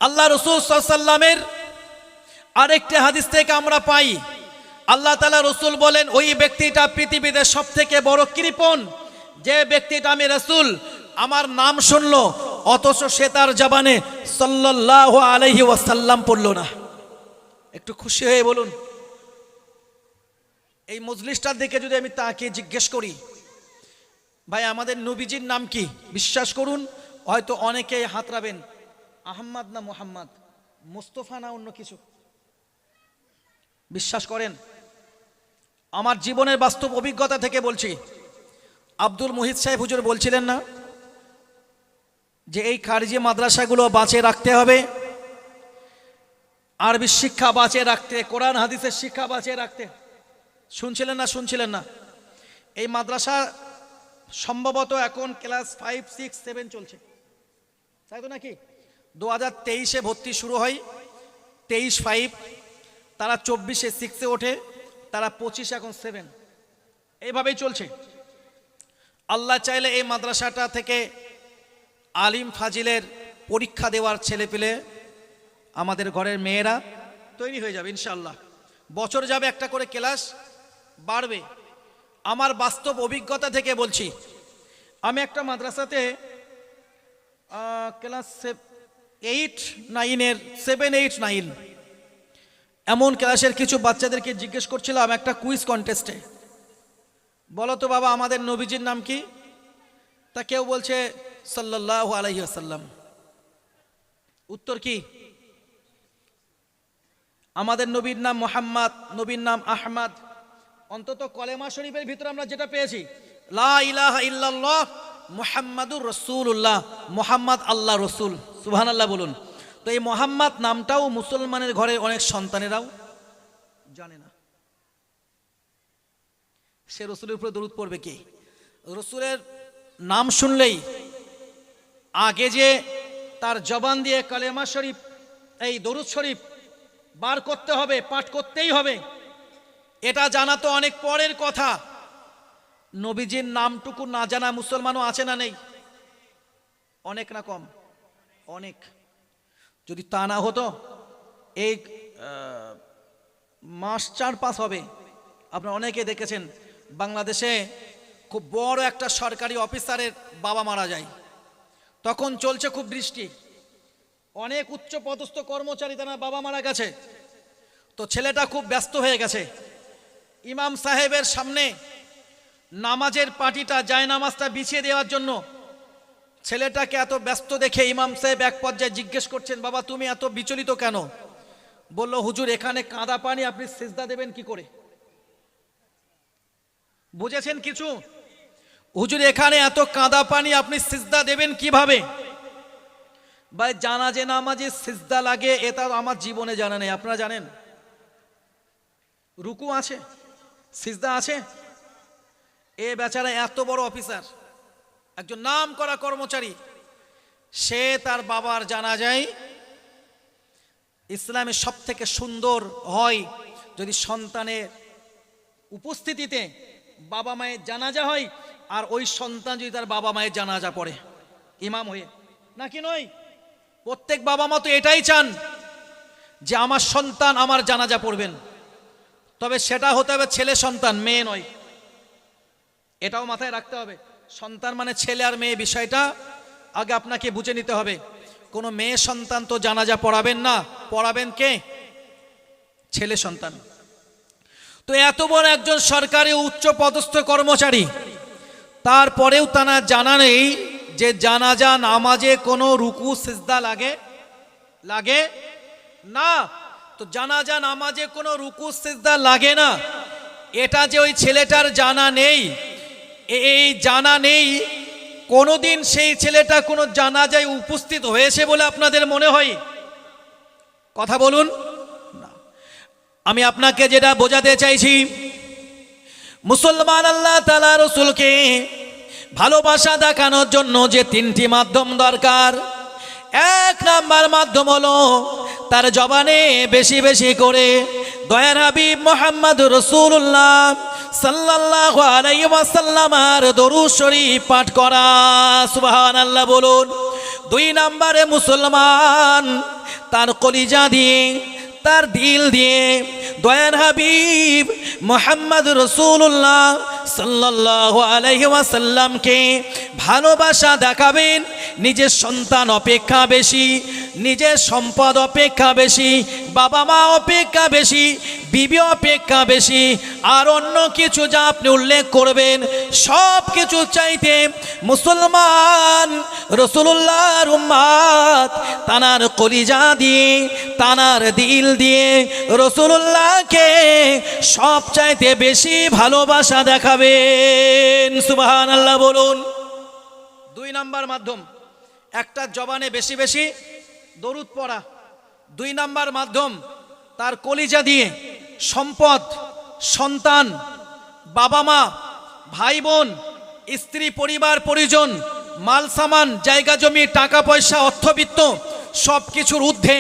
আল্লাহ রাসূল সাল্লাল্লাহু আলাইহি ওয়াসাল্লামের আরেকটি হাদিস থেকে আমরা পাই, আল্লাহ তাআলা রাসূল বলেন, ওই ব্যক্তিটা পৃথিবীতে সবথেকে বড় কৃপণ, যে ব্যক্তিটা আমি রাসূল আমার নাম শুনলো অথচ সে তার জবানে সাল্লাল্লাহু আলাইহি ওয়াসাল্লাম পড়লো না। একটু খুশি হয়ে বলুন। এই মজলিসটার দিকে যদি আমি তাকে জিজ্ঞেস করি, ভাই আমাদের নবীজির নাম কি? বিশ্বাস করুন হয়তো অনেকেই হাতড়াবেন, আহমদ না মুহাম্মদ, মুস্তফা না অন্য কিছু। বিশ্বাস করেন, আমার জীবনের বাস্তব অভিজ্ঞতা থেকে বলছি। আব্দুল মুহিত সাহেব হুজুর বলছিলেন না যে এই খারিজি মাদ্রাসাগুলো বাঁচিয়ে রাখতে হবে, আরবি শিক্ষা বাঁচিয়ে রাখতে, কোরআন হাদিসের শিক্ষা বাঁচিয়ে রাখতে। শুনছিলেন না? শুনছিলেন না? এই মাদ্রাসা সম্ভবত এখন ক্লাস 5, 6, 7 চলছে, তাই তো নাকি? 2023-এ ভর্তি শুরু হয়, 23-5, তারা 24-এ 6-এ ওঠে, তারা 25 এখন 7, এইভাবেই চলছে। আল্লাহ চাইলে এই মাদ্রাসাটা থেকে আলিম ফাজিলের পরীক্ষা দেওয়ার ছেলে পেলে আমাদের ঘরের মেয়েরা তৈরি হয়ে যাবে ইনশাআল্লাহ। বছর যাবে, একটা করে ক্লাস বাড়বে। আমার বাস্তব অভিজ্ঞতা থেকে বলছি, আমি একটা মাদ্রাসাতে ক্লাস 8, 9-এর 7, 8, 9 এমন ক্লাসের কিছু বাচ্চাদেরকে জিজ্ঞেস করছিলাম একটা কুইজ কন্টেস্টে, বলো তো বাবা আমাদের নবীজির নাম কি? তা কেউ বলছে সাল্লাল্লাহু আলাইহি ওয়াসাল্লাম। উত্তর কি? আমাদের নবীর নাম মুহাম্মদ, নবীর নাম আহমদ। অন্তত কলেমা শরীফের ভিতরে আমরা যেটা পেয়েছি, লা ইলাহা ইল্লাল্লাহ মুহাম্মাদুর রাসূলুল্লাহ, মুহাম্মদ আল্লাহ রসুল। সুবহানাল্লাহ বলুন। তো এই মুহাম্মদ নামটাও মুসলমানের ঘরে অনেক সন্তানেরাও জানে না। সে রসুলের উপরে দরুদ পড়বে কি? রসুলের নাম শুনলেই আগে যে তার জবান দিয়ে কালেমা শরীফ, এই দরুদ শরীফ বার করতে হবে, পাঠ করতেই হবে, এটা জানা তো অনেক পরের কথা। নবীজির নামটুকু না জানা মুসলমানও আছে না নেই? অনেক না কম? অনেক। যদি তা না হতো এই মাস 4-5 হবে, আপনারা অনেকে দেখেছেন বাংলাদেশে খুব বড় একটা সরকারি অফিসারের বাবা মারা যায়, তখন চলছে খুব বৃষ্টি, অনেক উচ্চ পদস্থ কর্মচারী তার বাবা মারা গেছে, তো ছেলেটা খুব ব্যস্ত হয়ে গেছে। ইমাম সাহেবের সামনে নামাজের পাটিটা, জায়নামাজটা বিছিয়ে দেওয়ার জন্য ছেলেটাকে এত ব্যস্ত দেখে ইমাম সাহেব এক পর্যায়ে জিজ্ঞেস করছেন, বাবা তুমি এত বিচলিত কেন? বলল হুজুর এখানে কাদা পানি, আপনি সিজদা দেবেন কি করে? বুঝেছেন কিছু? হুজুর এখানে এত কাদা পানি, আপনি সিজদা দেবেন কিভাবে? ভাই জানাজে নামাজে সিজদা লাগে, এটা আমার জীবনে জানা নেই। আপনারা জানেন? রুকু আছে, সিজদা আছে। এ বেচারা এত বড় অফিসার, একজন নাম করা কর্মচারী, সে তার বাবার জানাজায়, ইসলামের সব থেকে সুন্দর হয় যদি সন্তানের উপস্থিতিতে বাবা মায়ের জানাজা হয়, আর ওই সন্তান যদি তার বাবা মায়ের জানাজা পড়ে ইমাম হয়ে, নাকি নয়? প্রত্যেক বাবা মা তো এটাই চান যে আমার সন্তান আমার জানাজা পড়বেন, তবে সেটা হতে হবে ছেলে সন্তান, মেয়ে নয়। এটাও মাথায় রাখতে হবে। সন্তান মানে ছেলে আর মেয়ে, বিষয়টা আগে আপনাকে বুঝে নিতে হবে। কোনো মেয়ে সন্তান তো জানাজা পড়াবেন না, পড়াবেন কে? ছেলে সন্তান। তো এত বড় একজন সরকারি উচ্চ পদস্থ কর্মচারী, তারপরেও তারা জানা নেই যে জানাজা নামাজে কোনো রুকু সিজদা লাগে না। তো জানাজা নামাজে কোনো রুকু সিজদা লাগে না, এটা যে ওই ছেলেটার জানা নেই, এই জানা নেই কোনোদিন সেই ছেলেটা কোনো জানাজায় উপস্থিত হয়েছে বলে আপনাদের মনে হয়? কথা বলুন না। আমি আপনাকে যেটা বোঝাতে চাইছি, মুসলমান আল্লাহ তাআলা রাসূলকে ভালোবাসা দেখানোর জন্য যে তিনটি মাধ্যম দরকার, এক নাম্বার মাধ্যম হলো তার জবানে বেশি বেশি করে দয়ার হাবিব মুহাম্মদুর রাসূলুল্লাহ সাল্লাল্লাহু আলাইহি ওয়াসাল্লামের দরুদ শরীফ পাঠ করা। সুবহানাল্লাহ বলুন। দুই নম্বরে মুসলমান তার কলিজা দিয়ে, তার দিল দিয়ে দয়ার হাবিব মুহাম্মদুর রাসূলুল্লাহ সাল্লাল্লাহু আলাইহি ওয়াসাল্লামকে ভালোবাসা দেখাবেন। নিজের সন্তান অপেক্ষা বেশি, নিজের সম্পদ অপেক্ষা বেশি, বাবা মা অপেক্ষা বেশি, বিবি অপেক্ষা বেশি, আর অন্য কিছু যা আপনি উল্লেখ করবেন সব কিছু চাইতে মুসলমান রাসূলুল্লাহর উম্মত তানার কলিজা দিয়ে, তানার দিল দিয়ে রাসূলুল্লাহকে সব চাইতে বেশি ভালোবাসা দেখাবেন। সুবহানাল্লাহ বলুন। দুই নাম্বার মাধ্যম, একটা জবানে বেশি বেশি দরুদ পড়া। দুই নাম্বার মাধ্যম তার কলিজা দিয়ে সম্পদ, সন্তান, বাবা মা, ভাই বোন, স্ত্রী, পরিবার পরিজন, মাল সামান, জায়গা জমি, টাকা পয়সা, অর্থবিত্ত সব কিছুর ঊর্ধ্বে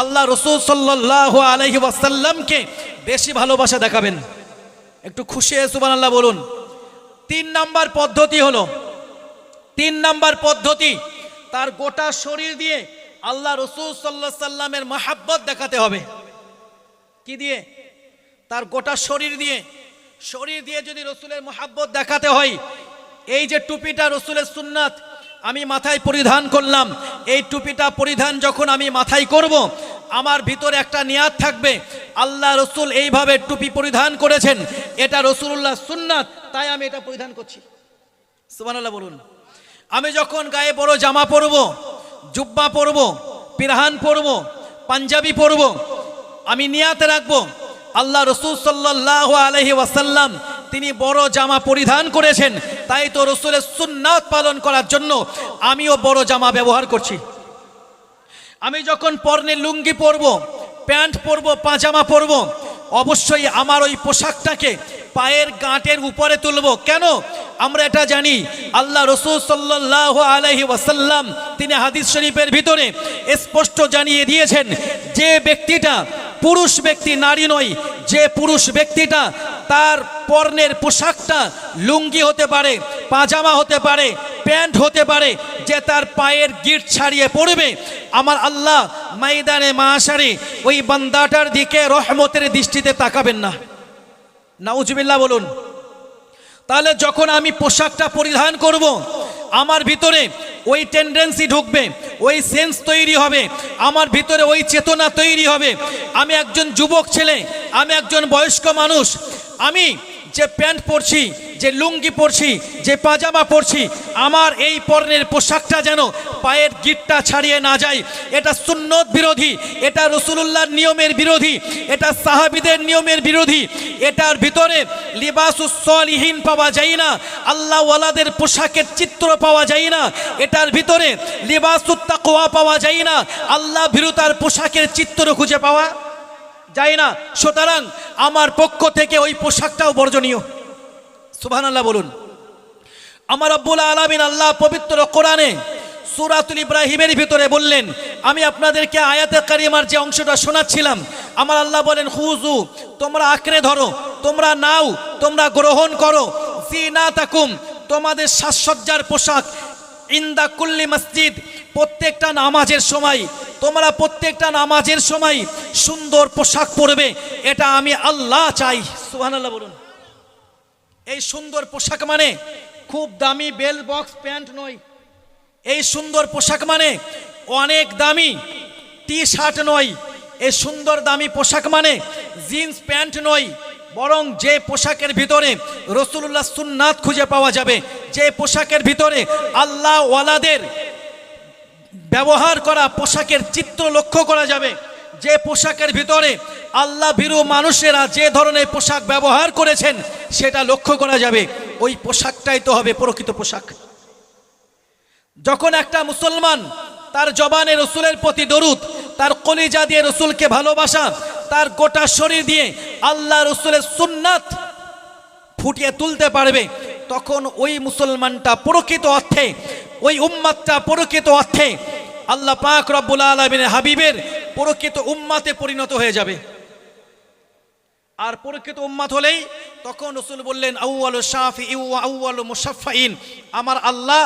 আল্লাহ রাসূল সাল্লাল্লাহু আলাইহি ওয়াসাল্লামকে বেশি ভালোবাসা দেখাবেন। একটু খুশি হয়ে সুবহানাল্লাহ বলুন। তিন নাম্বার পদ্ধতি হলো, তিন নাম্বার পদ্ধতি তার গোটা শরীর দিয়ে আল্লাহ রাসূল সাল্লাল্লাহু আলাইহি সাল্লামের মহব্বত দেখাতে হবে। কি দিয়ে? তার গোটা শরীর দিয়ে। শরীর দিয়ে যদি রসুলের মহব্বত দেখাতে হয়, এই যে টুপিটা রসুলের সুন্নাত আমি মাথায় পরিধান করলাম, এই টুপিটা পরিধান যখন আমি মাথায় করব, আমার ভিতরে একটা নিয়াত থাকবে, আল্লাহ রসুল এইভাবে টুপি পরিধান করেছেন, এটা রসুলুল্লাহ সুন্নাত, তাই আমি এটা পরিধান করছি। সুবহানাল্লাহ বলুন। আমি যখন গায়ে বড় জামা পরব, জুব্বা পরব, পিরহান পরব, পাঞ্জাবি পরব, আমি নিয়াত রাখবো আল্লাহ রাসূল সাল্লাল্লাহু আলাইহি ওয়াসাল্লাম তিনি বড় জামা পরিধান করেছেন, তাই তো রাসূলের সুন্নাত পালন করার জন্য আমিও বড় জামা ব্যবহার করছি। আমি যখন পরনে লুঙ্গি পরব, প্যান্ট পরব, পাজামা পরব, অবশ্যই আমার ওই পোশাকটাকে পায়ের গাঁটের উপরে তুলব। কেন? আমরা এটা জানি আল্লাহ রাসূল সাল্লাল্লাহু আলাইহি ওয়াসাল্লাম তিনি হাদিস শরীফের ভিতরে স্পষ্ট জানিয়ে দিয়েছেন, যে ব্যক্তিটা পুরুষ ব্যক্তি, নারী নয়, যে পুরুষ ব্যক্তিটা তার পরনের পোশাকটা লুঙ্গি হতে পারে, পাজামা হতে পারে, প্যান্ট হতে পারে, যে তার পায়ের গিট ছাড়িয়ে পড়বে, আমার আল্লাহ ময়দানে মাশারে ওই বান্দাটার দিকে রহমতের দৃষ্টিতে তাকাবেন না। নাউজুবিল্লাহ বলুন। তাহলে যখন আমি পোশাকটা পরিধান করব, আমার ভিতরে ওই টেন্ডেন্সি ঢুকবে, ওই সেন্স তৈরি হবে, আমার ভিতরে ওই চেতনা তৈরি হবে। আমি একজন যুবক ছেলে, আমি একজন বয়স্ক মানুষ, আমি যে প্যান্ট পরছি যে লুঙ্গি পরছি, যে পাজামা পরছি, আমার এই পরনের পোশাকটা যেন পায়ের গিঁটটা ছাড়িয়ে না যায়। এটা সুন্নত বিরোধী, এটা রাসূলুল্লাহর নিয়মের বিরোধী, এটা সাহাবীদের নিয়মের বিরোধী। এটার ভিতরে লিবাসুস সলিহিন পাওয়া যায় না, আল্লাহ ওয়ালাদের পোশাকের চিত্র পাওয়া যায় না। এটার ভিতরে লিবাসুত তাকওয়া পাওয়া যায় না, আল্লাহ ভীরুতার পোশাকের চিত্র খুঁজে পাওয়া যায় না। সুতরাং আমার পক্ষ থেকে ওই পোশাকটাও বর্জনীয়। সুবহানাল্লাহ বলুন। আমার রব্বুল আলামিন আল্লাহ পবিত্র কোরআনে সূরাতুল ইব্রাহিমের ভিতরে বললেন, আমি আপনাদেরকে আয়াতে কারিমার যে অংশটা শোনাচ্ছিলাম, আমার আল্লাহ বলেন খুযু, তোমরা আঁকড়ে ধরো, তোমরা নাও, তোমরা গ্রহণ করো জিনাতাকুম, তোমাদের সাজসজ্জার পোশাক, ইনদা কুল্লি মসজিদ, প্রত্যেকটা নামাজের সময়, তোমরা প্রত্যেকটা নামাজের সময় সুন্দর পোশাক পরবে, এটা আমি আল্লাহ চাই। সুবহানাল্লাহ বলুন। এই সুন্দর পোশাক মানে খুব দামি বেল বক্স প্যান্ট নয়, এই সুন্দর পোশাক মানে অনেক দামি টি শার্ট নয়, এই সুন্দর দামি পোশাক মানে জিন্স প্যান্ট নয়, বরং যে পোশাকের ভিতরে রাসূলুল্লাহ সুন্নাত খুঁজে পাওয়া যাবে, যে পোশাকের ভিতরে আল্লাহ ওয়ালাদের ব্যবহার করা পোশাকের চিত্র লক্ষ্য করা যাবে, যে পোশাকের ভিতরে আল্লাহ ভীরু মানুষেরা যে ধরনের পোশাক ব্যবহার করেছেন সেটা লক্ষ্য করা যাবে, ওই পোশাকটাই তো হবে প্রকৃত পোশাক। যখন একটা মুসলমান তার জবানে রসুলের প্রতি দরুদ, তার কলিজা দিয়ে রসুলকে ভালোবাসা, তার গোটা শরীর দিয়ে আল্লাহ রসুলের সুন্নাত ফুটিয়ে তুলতে পারবে, তখন ওই মুসলমানটা প্রকৃত অর্থে, ওই উম্মাতটা প্রকৃত অর্থে আল্লাহ পাক রব্বুল আলামিনের হাবিবের প্রকৃত উম্মাতে পরিণত হয়ে যাবে। আর প্রকৃত উম্মাত হলেই তখন রাসূল বললেন আউয়ালু শাফিঈ ওয়া আউয়ালু মুশাফফাইন, আমার আল্লাহ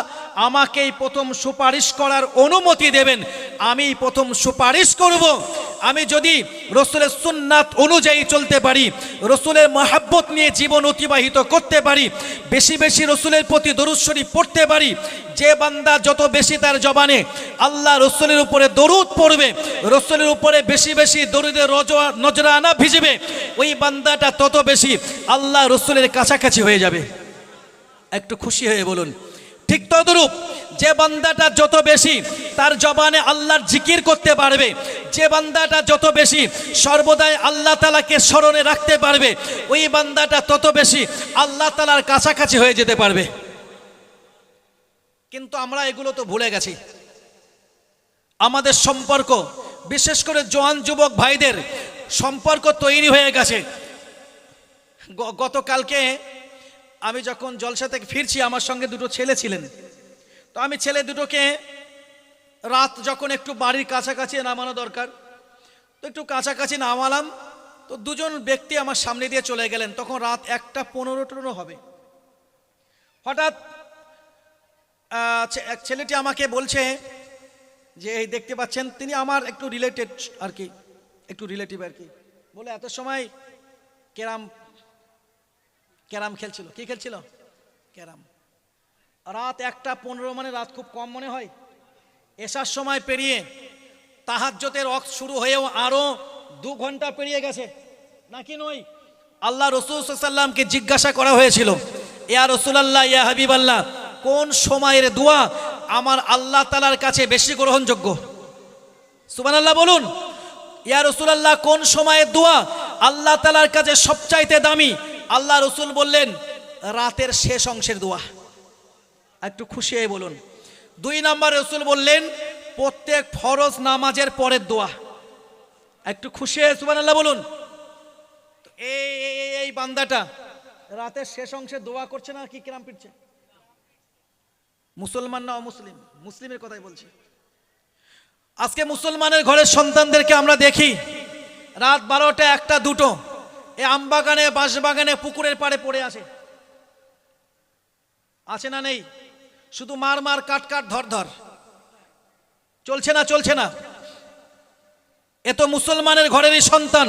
আমাকেই প্রথম সুপারিশ করার অনুমতি দেবেন, আমি প্রথম সুপারিশ করব। আমি যদি রাসূলের সুন্নাত অনুযায়ী চলতে পারি, রাসূলের মহব্বত নিয়ে জীবন অতিবাহিত করতে পারি, বেশি বেশি রাসূলের প্রতি দরুদ শরীফ পড়তে পারি, যে বান্দা যত বেশি তার জবানে আল্লাহ রসুলের উপরে দরুদ পড়বে, রসুলের উপরে বেশি বেশি দরুদের নজরানা ভিজবে, ওই বান্দাটা তত বেশি আল্লাহ রসুলের কাছাকাছি হয়ে যাবে। একটু খুশি হয়ে বলুন। ঠিক তদরূপ যে বান্দাটা যত বেশি তার জবানে আল্লাহর জিকির করতে পারবে, যে বান্দাটা যত বেশি সর্বদাই আল্লাহ তাআলাকে স্মরণে রাখতে পারবে, ওই বান্দাটা তত বেশি আল্লাহ তাআলার কাছাকাছি হয়ে যেতে পারবে। কিন্তু আমরা এগুলো তো ভুলে গেছি। আমাদের সম্পর্ক, বিশেষ করে জওয়ান যুবক ভাইদের সম্পর্ক তৈরি হয়ে গেছে। গতকালকে আমি যখন জলসা থেকে ফিরছি, আমার সঙ্গে দুটো ছেলে ছিলেন, তো আমি ছেলে দুটোকে রাত যখন একটু বাড়ির কাছাকাছি নামানো দরকার, তো একটু কাছাকাছি নামালাম, তো দুজন ব্যক্তি আমার সামনে দিয়ে চলে গেলেন। তখন রাত 1:15 হবে। হঠাৎ এক ছেলেটি আমাকে বলছে যে এই দেখতে পাচ্ছেন, তিনি আমার একটু রিলেটেড আর কি, একটু রিলেটিভ আর কি, বলে এত সময় ক্যারাম খেলছিল। কি খেলছিল? ক্যারাম। রাত 1:15 মানে রাত খুব কম মনে হয়। এসার সময় পেরিয়ে তাহাজ্জুদের ওয়াক্ত শুরু হয়েও আরো 2 ঘন্টা পেরিয়ে গেছে নাকি নয়? আল্লাহ রাসূল সাল্লাল্লাহু আলাইহি ওয়াসাল্লামকে জিজ্ঞাসা করা হয়েছিল, ইয়া রাসূলুল্লাহ, ইয়া হাবিবাল্লাহ, কোন সময়ের দোয়া আমার আল্লাহ তাআলার কাছে বেশি গ্রহণযোগ্য? সুবহানাল্লাহ বলুন। ইয়া রাসূলুল্লাহ, কোন সময়ের দোয়া আল্লাহ তাআলার কাছে সবচাইতে দামি? আল্লাহ রাসূল বললেন, রাতের শেষ অংশের দোয়া। একটু খুশি হয়ে বলুন। 2 নম্বর রাসূল বললেন, প্রত্যেক ফরজ নামাজের পরের দোয়া। একটু খুশি হয়ে সুবহানাল্লাহ বলুন। এই বান্দাটা রাতের শেষ অংশে দোয়া করছে না কি কিরাম পিটছে? মুসলমান না অমুসলিম? মুসলিমের কথাই বলছি। আজকে মুসলমানের ঘরের সন্তানদেরকে আমরা দেখি রাত 12টা, 1টা, 2টো এই আমবাগানে, বাঁশবাগানে, পুকুরের পাড়ে পড়ে আছে না নেই? শুধু মার মার, কাট কাট, ধর ধর, চলছে না? চলছে না? এ তো মুসলমানের ঘরেরই সন্তান,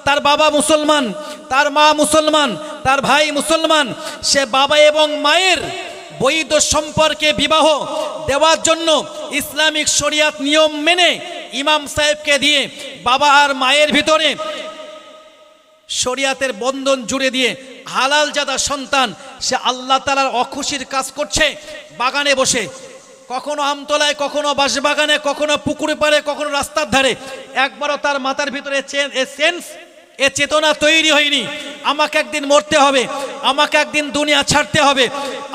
তার বাবা মুসলমান, তার মা মুসলমান, তার ভাই মুসলমান। সে বাবা এবং মায়ের বৈধ সম্পর্কে বিবাহ দেওয়ার জন্য ইসলামিক শরিয়াত নিয়ম মেনে ইমাম সাহেবকে দিয়ে বাবা আর মায়ের ভিতরে শরিয়াতের বন্ধন জুড়ে দিয়ে হালাল জাদা সন্তান, সে আল্লাহ তাআলার অখুশির কাজ করছে বাগানে বসে, কখনো আমতলায়, কখনো বাঁশবাগানে, কখনো পুকুরে পাড়ে, কখনো রাস্তার ধারে। একবারও তার মাথার ভিতরে এ চেতনা তৈরি হয়নি আমাকে একদিন মরতে হবে, আমাকে একদিন দুনিয়া ছাড়তে হবে।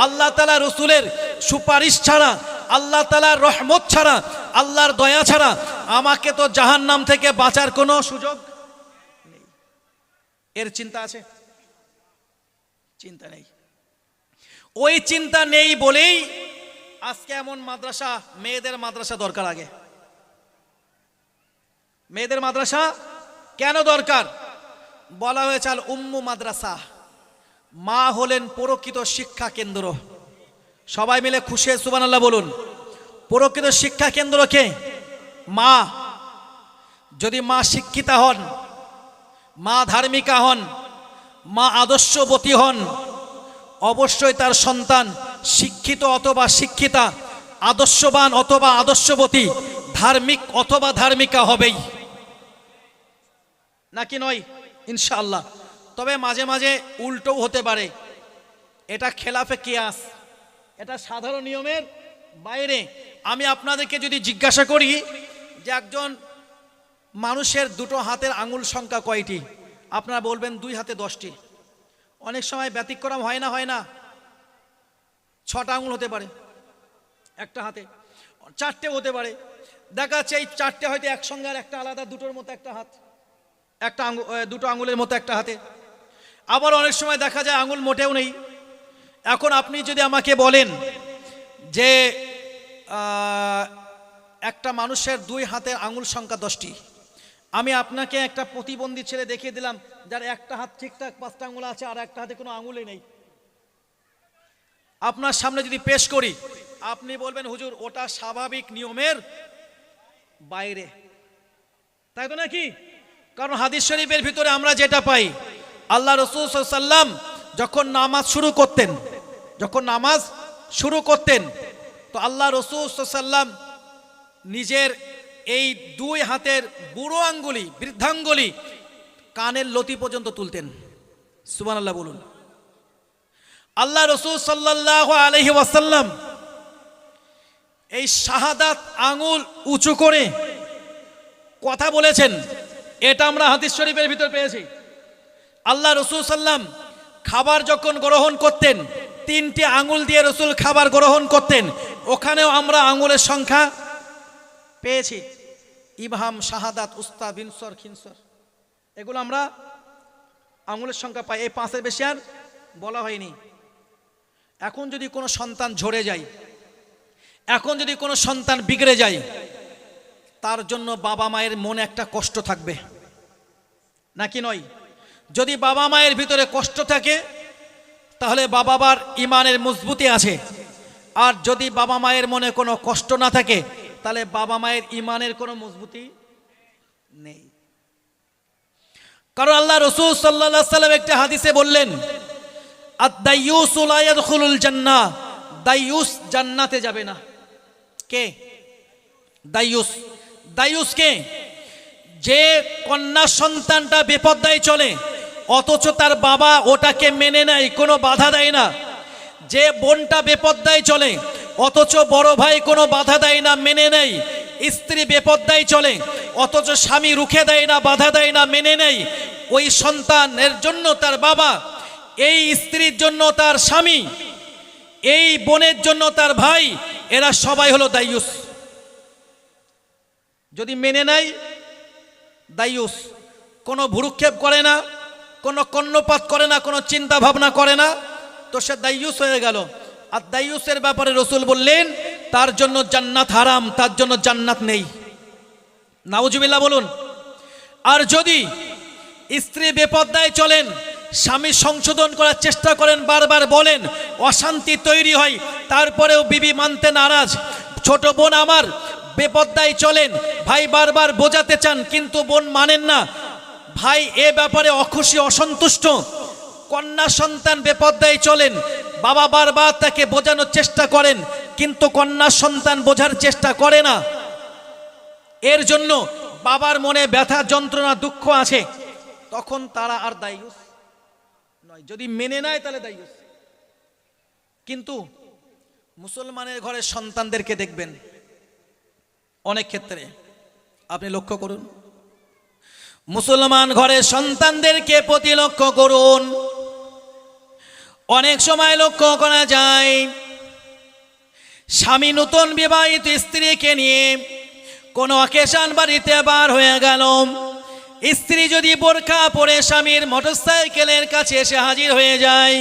আল্লাহ তাআলা রসুলের সুপারিশ ছাড়া, আল্লাহ তাআলার রহমত ছাড়া, আল্লাহর দয়া ছাড়া আমাকে তো জাহান্নাম থেকে বাঁচার কোনো সুযোগ নেই। এর চিন্তা আছে? চিন্তা নেই। ওই চিন্তা নেই বলেই আজকে এমন মাদ্রাসা, মেয়েদের মাদ্রাসা দরকার। আগে মেয়েদের মাদ্রাসা কেন দরকার? বলা হয়েছে আল উম্মু মাদ্রাসা, মা হলেন প্রকৃত শিক্ষা কেন্দ্র। সবাই মিলে খুশি সুবহানাল্লাহ বলুন। প্রকৃত শিক্ষা কেন্দ্র কে? মা। যদি মা শিক্ষিতা হন, মা ধার্মিকা হন, মা আদর্শবতী হন, অবশ্যই তার সন্তান শিক্ষিত অথবা শিক্ষিতা, আদর্শবান অথবা আদর্শবতী, ধার্মিক অথবা ধার্মিকা হবেই, নাকি নয়? ইনশাআল্লাহ। তবে মাঝে মাঝে উল্টোও হতে পারে। এটা খেলাফে কিয়াস, এটা সাধারণ নিয়মের বাইরে। আমি আপনাদেরকে যদি জিজ্ঞাসা করি যে একজন মানুষের দুটো হাতের আঙুল সংখ্যা কয়টি, আপনারা বলবেন 2 হাতে 10টি। অনেক সময় ব্যতিক্রম হয় না? হয় না? 6টা আঙুল হতে পারে একটা হাতে, 4টে হতে পারে। দেখা যাচ্ছে এই 4টে হয়তো একসঙ্গে, আর একটা আলাদা, দুটোর মতো একটা হাত, একটা দুটো আঙুলের মতো একটা হাতে। আবার অনেক সময় দেখা যায় আঙুল মোটেও নেই। এখন আপনি যদি আমাকে বলেন যে একটা মানুষের 2 হাতের আঙুল সংখ্যা 10টি, আমি আপনাকে একটা প্রতিবন্ধী ছেলে দেখিয়ে দিলাম যার একটা হাত ঠিকঠাক 5টা আঙুল আছে, আর একটা হাতে কোনো আঙুলই নেই। আপনার সামনে যদি পেশ করি, আপনি বলবেন হুজুর ওটা স্বাভাবিক নিয়মের বাইরে, তাই তো নাকি? কারণ হাদিস শরীফের ভিতরে আমরা যেটা পাই, আল্লাহ রাসূল সাল্লাল্লাহু আলাইহি ওয়াসাল্লাম যখন নামাজ শুরু করতেন তো আল্লাহ রাসূল সাল্লাল্লাহু আলাইহি ওয়াসাল্লাম নিজের এই 2 হাতের বুড়ো আঙ্গুলি, বৃদ্ধাঙ্গুলি কানের লতি পর্যন্ত তুলতেন। সুবহানাল্লাহ বলুন। আল্লাহ রাসূল সাল্লাল্লাহু আলাইহি ওয়াসাল্লাম এই শাহাদাত আঙ্গুল উঁচু করে কথা বলেছেন, এটা আমরা হাদিস শরীফের ভিতর পেয়েছি। আল্লাহ রাসূল সাল্লাম খাবার যখন গ্রহণ করতেন, 3টি আঙ্গুল দিয়ে রাসূল খাবার গ্রহণ করতেন, ওখানেও আমরা আঙ্গুলের সংখ্যা পেয়েছি। ইবহাম, শাহাদাত, উস্তা, বিনসর, খিনসর, এগুলো আমরা আঙ্গুলের সংখ্যা পাই। এই 5-এর বেশি আর বলা হয়নি। এখন যদি কোনো সন্তান ঝরে যায়, এখন যদি কোনো সন্তান বিগড়ে যায়, তার জন্য বাবা মায়ের মনে একটা কষ্ট থাকবে, নাকি নয়? যদি বাবা মায়ের ভিতরে কষ্ট থাকে তাহলে বাবা মার ইমানের মজবুতি আছে। আর যদি বাবা মায়ের মনে কোনো কষ্ট না থাকে তাহলে বাবা মায়ের ইমানের কোনো মজবুতি নেই। কারণ আল্লাহ রাসূল সাল্লাল্লাহু আলাইহি ওয়াসাল্লাম একটা হাদিসে বললেন, আদ-দাইয়ুসু লা ইয়াদখুলুল জান্নাহ, দাইয়ুস জান্নাতে যাবে না। কে দাইয়ুস? দাইয়ুস কে? যে কন্যা সন্তানটা বেপরদায় চলে অথচ তার বাবা ওটাকে মেনে নেয়, কোনো বাধা দেয় না। যে বোনটা বেপরদায় চলে অথচ বড় ভাই কোনো বাধা দেয় না, মেনে নেয়। স্ত্রী বেপরদায় চলে অথচ স্বামী রুখে দেয় না, বাধা দেয় না, মেনে নেয়। ওই সন্তানের জন্য তার বাবা, এই স্ত্রীর জন্য তার স্বামী, এই বোনের জন্য তার ভাই, এরা সবাই হলো দাইয়ুস। যদি মেনে নেয় দাইয়ুস, কোনো ভুরুক্ষেপ করে না, কোনো কর্ণপাত করে না, কোনো চিন্তা ভাবনা করে না, তো সে দাইয়ুস হয়ে গেল। আর দাইয়ুসের ব্যাপারে রাসূল বললেন তার জন্য জান্নাত হারাম, তার জন্য জান্নাত নেই। নাউজুবিল্লাহ বলুন। আর যদি স্ত্রী বেপরদায় চলেন, স্বামী সংশোধন করার চেষ্টা করেন, বারবার বলেন, অশান্তি তৈরি হয়, তারপরেও বিবি মানতে নারাজ। ছোট বোন আমার বেপরদায় চলেন, ভাই বারবার বোঝাতে চান কিন্তু বোন মানেন না, ভাই এ ব্যাপারে অখুশি, অসন্তুষ্ট। কন্যা সন্তান বেপরদায় চলেন, বাবা বারবার তাকে বোঝানোর চেষ্টা করেন কিন্তু কন্যা সন্তান বোঝার চেষ্টা করে না। এর জন্য বাবার মনে ব্যথা, যন্ত্রণা, দুঃখ আছে, তখন তারা আর দাইয়ুস নয়, যদি মেনে নেয় তাহলে দায়ুস। কিন্তু মুসলমানের ঘরে সন্তানদেরকে দেখবেন অনেক ক্ষেত্রে, আপনি লক্ষ্য করুন, মুসলমান ঘরের সন্তানদেরকে প্রতি লক্ষ্য করুন, অনেক সময় লক্ষ্য করা যায় স্বামী নতুন বিবাহিত স্ত্রীকে নিয়ে কোনো অকেশন বাড়িতে বার হয়ে গেল, স্ত্রী যদি বোরকা পরে স্বামীর মোটরসাইকেলের কাছে এসে হাজির হয়ে যায়,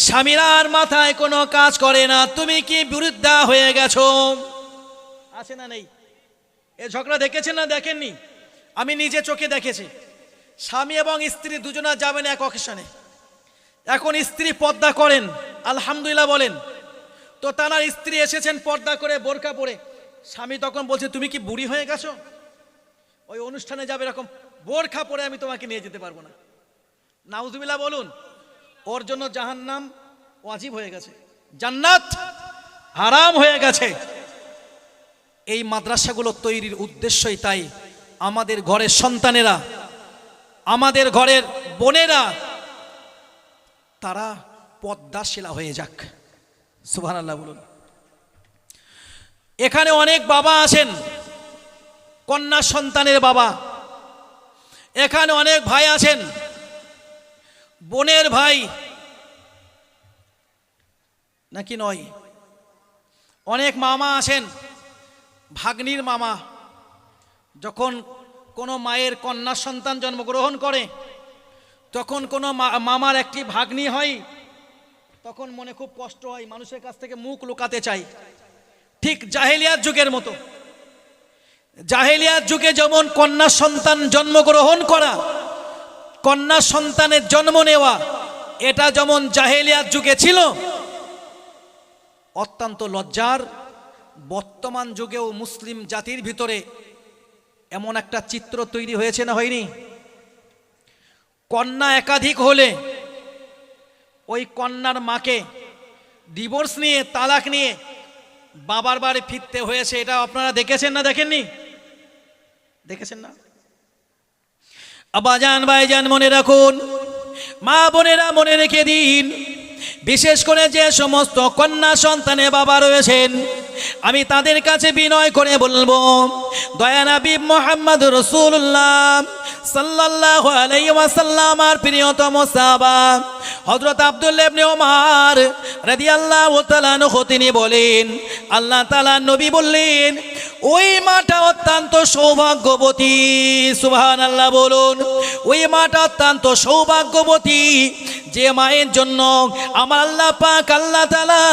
স্বামীর আর মাথায় কোনো কাজ করে না, তুমি কি বিরুদ্ধা হয়ে গেছো? আছে না নেই? এ ঝগড়া দেখেছেন না দেখেননি? আমি নিজে চোখে দেখেছি। স্বামী এবং স্ত্রী দুজনা যাবেন এক অকেশনে, এখন স্ত্রী পর্দা করেন, আলহামদুলিল্লাহ বলেন, তো তার স্ত্রী এসেছেন পর্দা করে বোরকা পরে, স্বামী তখন বলছে তুমি কি বুড়ি হয়ে গেছো? ওই অনুষ্ঠানে যাবে এরকম বোরকা পরে আমি তোমাকে নিয়ে যেতে পারবো না। নাউজুবিল্লাহ বলুন। ওর জন্য জাহান্নাম ওয়াজিব হয়ে গেছে, জান্নাত হারাম হয়ে গেছে। এই মাদ্রাসাগুলো তৈরির উদ্দেশ্যই তাই, আমাদের ঘরের সন্তানেরা, আমাদের ঘরের বোনেরা তারা পর্দাশীলা হয়ে যাক। সুবহানাল্লাহ বলুন। এখানে অনেক বাবা আছেন, কন্যা সন্তানের বাবা, এখানে অনেক ভাই আছেন, বোনের ভাই নাকি নয়, অনেক মামা আছেন, ভাগ্নির মামা। যখন কোনো মায়ের কন্যা সন্তান জন্মগ্রহণ করে, তখন কোনো মামার একটি ভাগ্নি হয়, তখন মনে খুব কষ্ট হয়, মানুষের কাছ থেকে মুখ লুকাতে চাই। ঠিক জাহেলিয়াত যুগের মতো, জাহেলিয়াত যুগে যেমন কন্যা সন্তান জন্মগ্রহণ করা, কন্যা সন্তানের জন্ম নেওয়া, এটা যেমন জাহেলিয়াত যুগে ছিল, অত্যন্ত লজ্জার বর্তমান যুগেও মুসলিম জাতির ভিতরে এমন একটা চিত্র তৈরি হয়েছে না হয়নি? কন্যা একাধিক হলে ওই কন্যার মাকে ডিভোর্স নিয়ে, তালাক নিয়ে বাবার বাড়ি ফিরতে হয়েছে। এটা আপনারা দেখেছেন না দেখেননি? দেখেছেন না? আব্বাজান ভাইজান মনে রাখুন, মা বোনেরা মনে রেখে দিন, বিশেষ করে যে সমস্ত কন্যা সন্তানের বাবা রয়েছেন, আমি তাদের কাছে বিনয় করে বলবো, দয়া নবী মুহাম্মদ রাসূলুল্লাহ সাল্লাল্লাহু আলাইহি ওয়াসাল্লাম আর প্রিয়তম সাহাবা হযরত আব্দুল্লাহ ইবনে ওমর রাদিয়াল্লাহু তাআলা আনহু তিনি বলেন, আল্লাহ তাআলা নবী বললেন, ওই মাটা অত্যন্ত সৌভাগ্যবতী। সুবহানাল্লাহ বলুন। ওই মাটা অত্যন্ত সৌভাগ্যবতী যে মায়ের জন্য আমার আল্লাহ পাক আল্লাহ তাআলা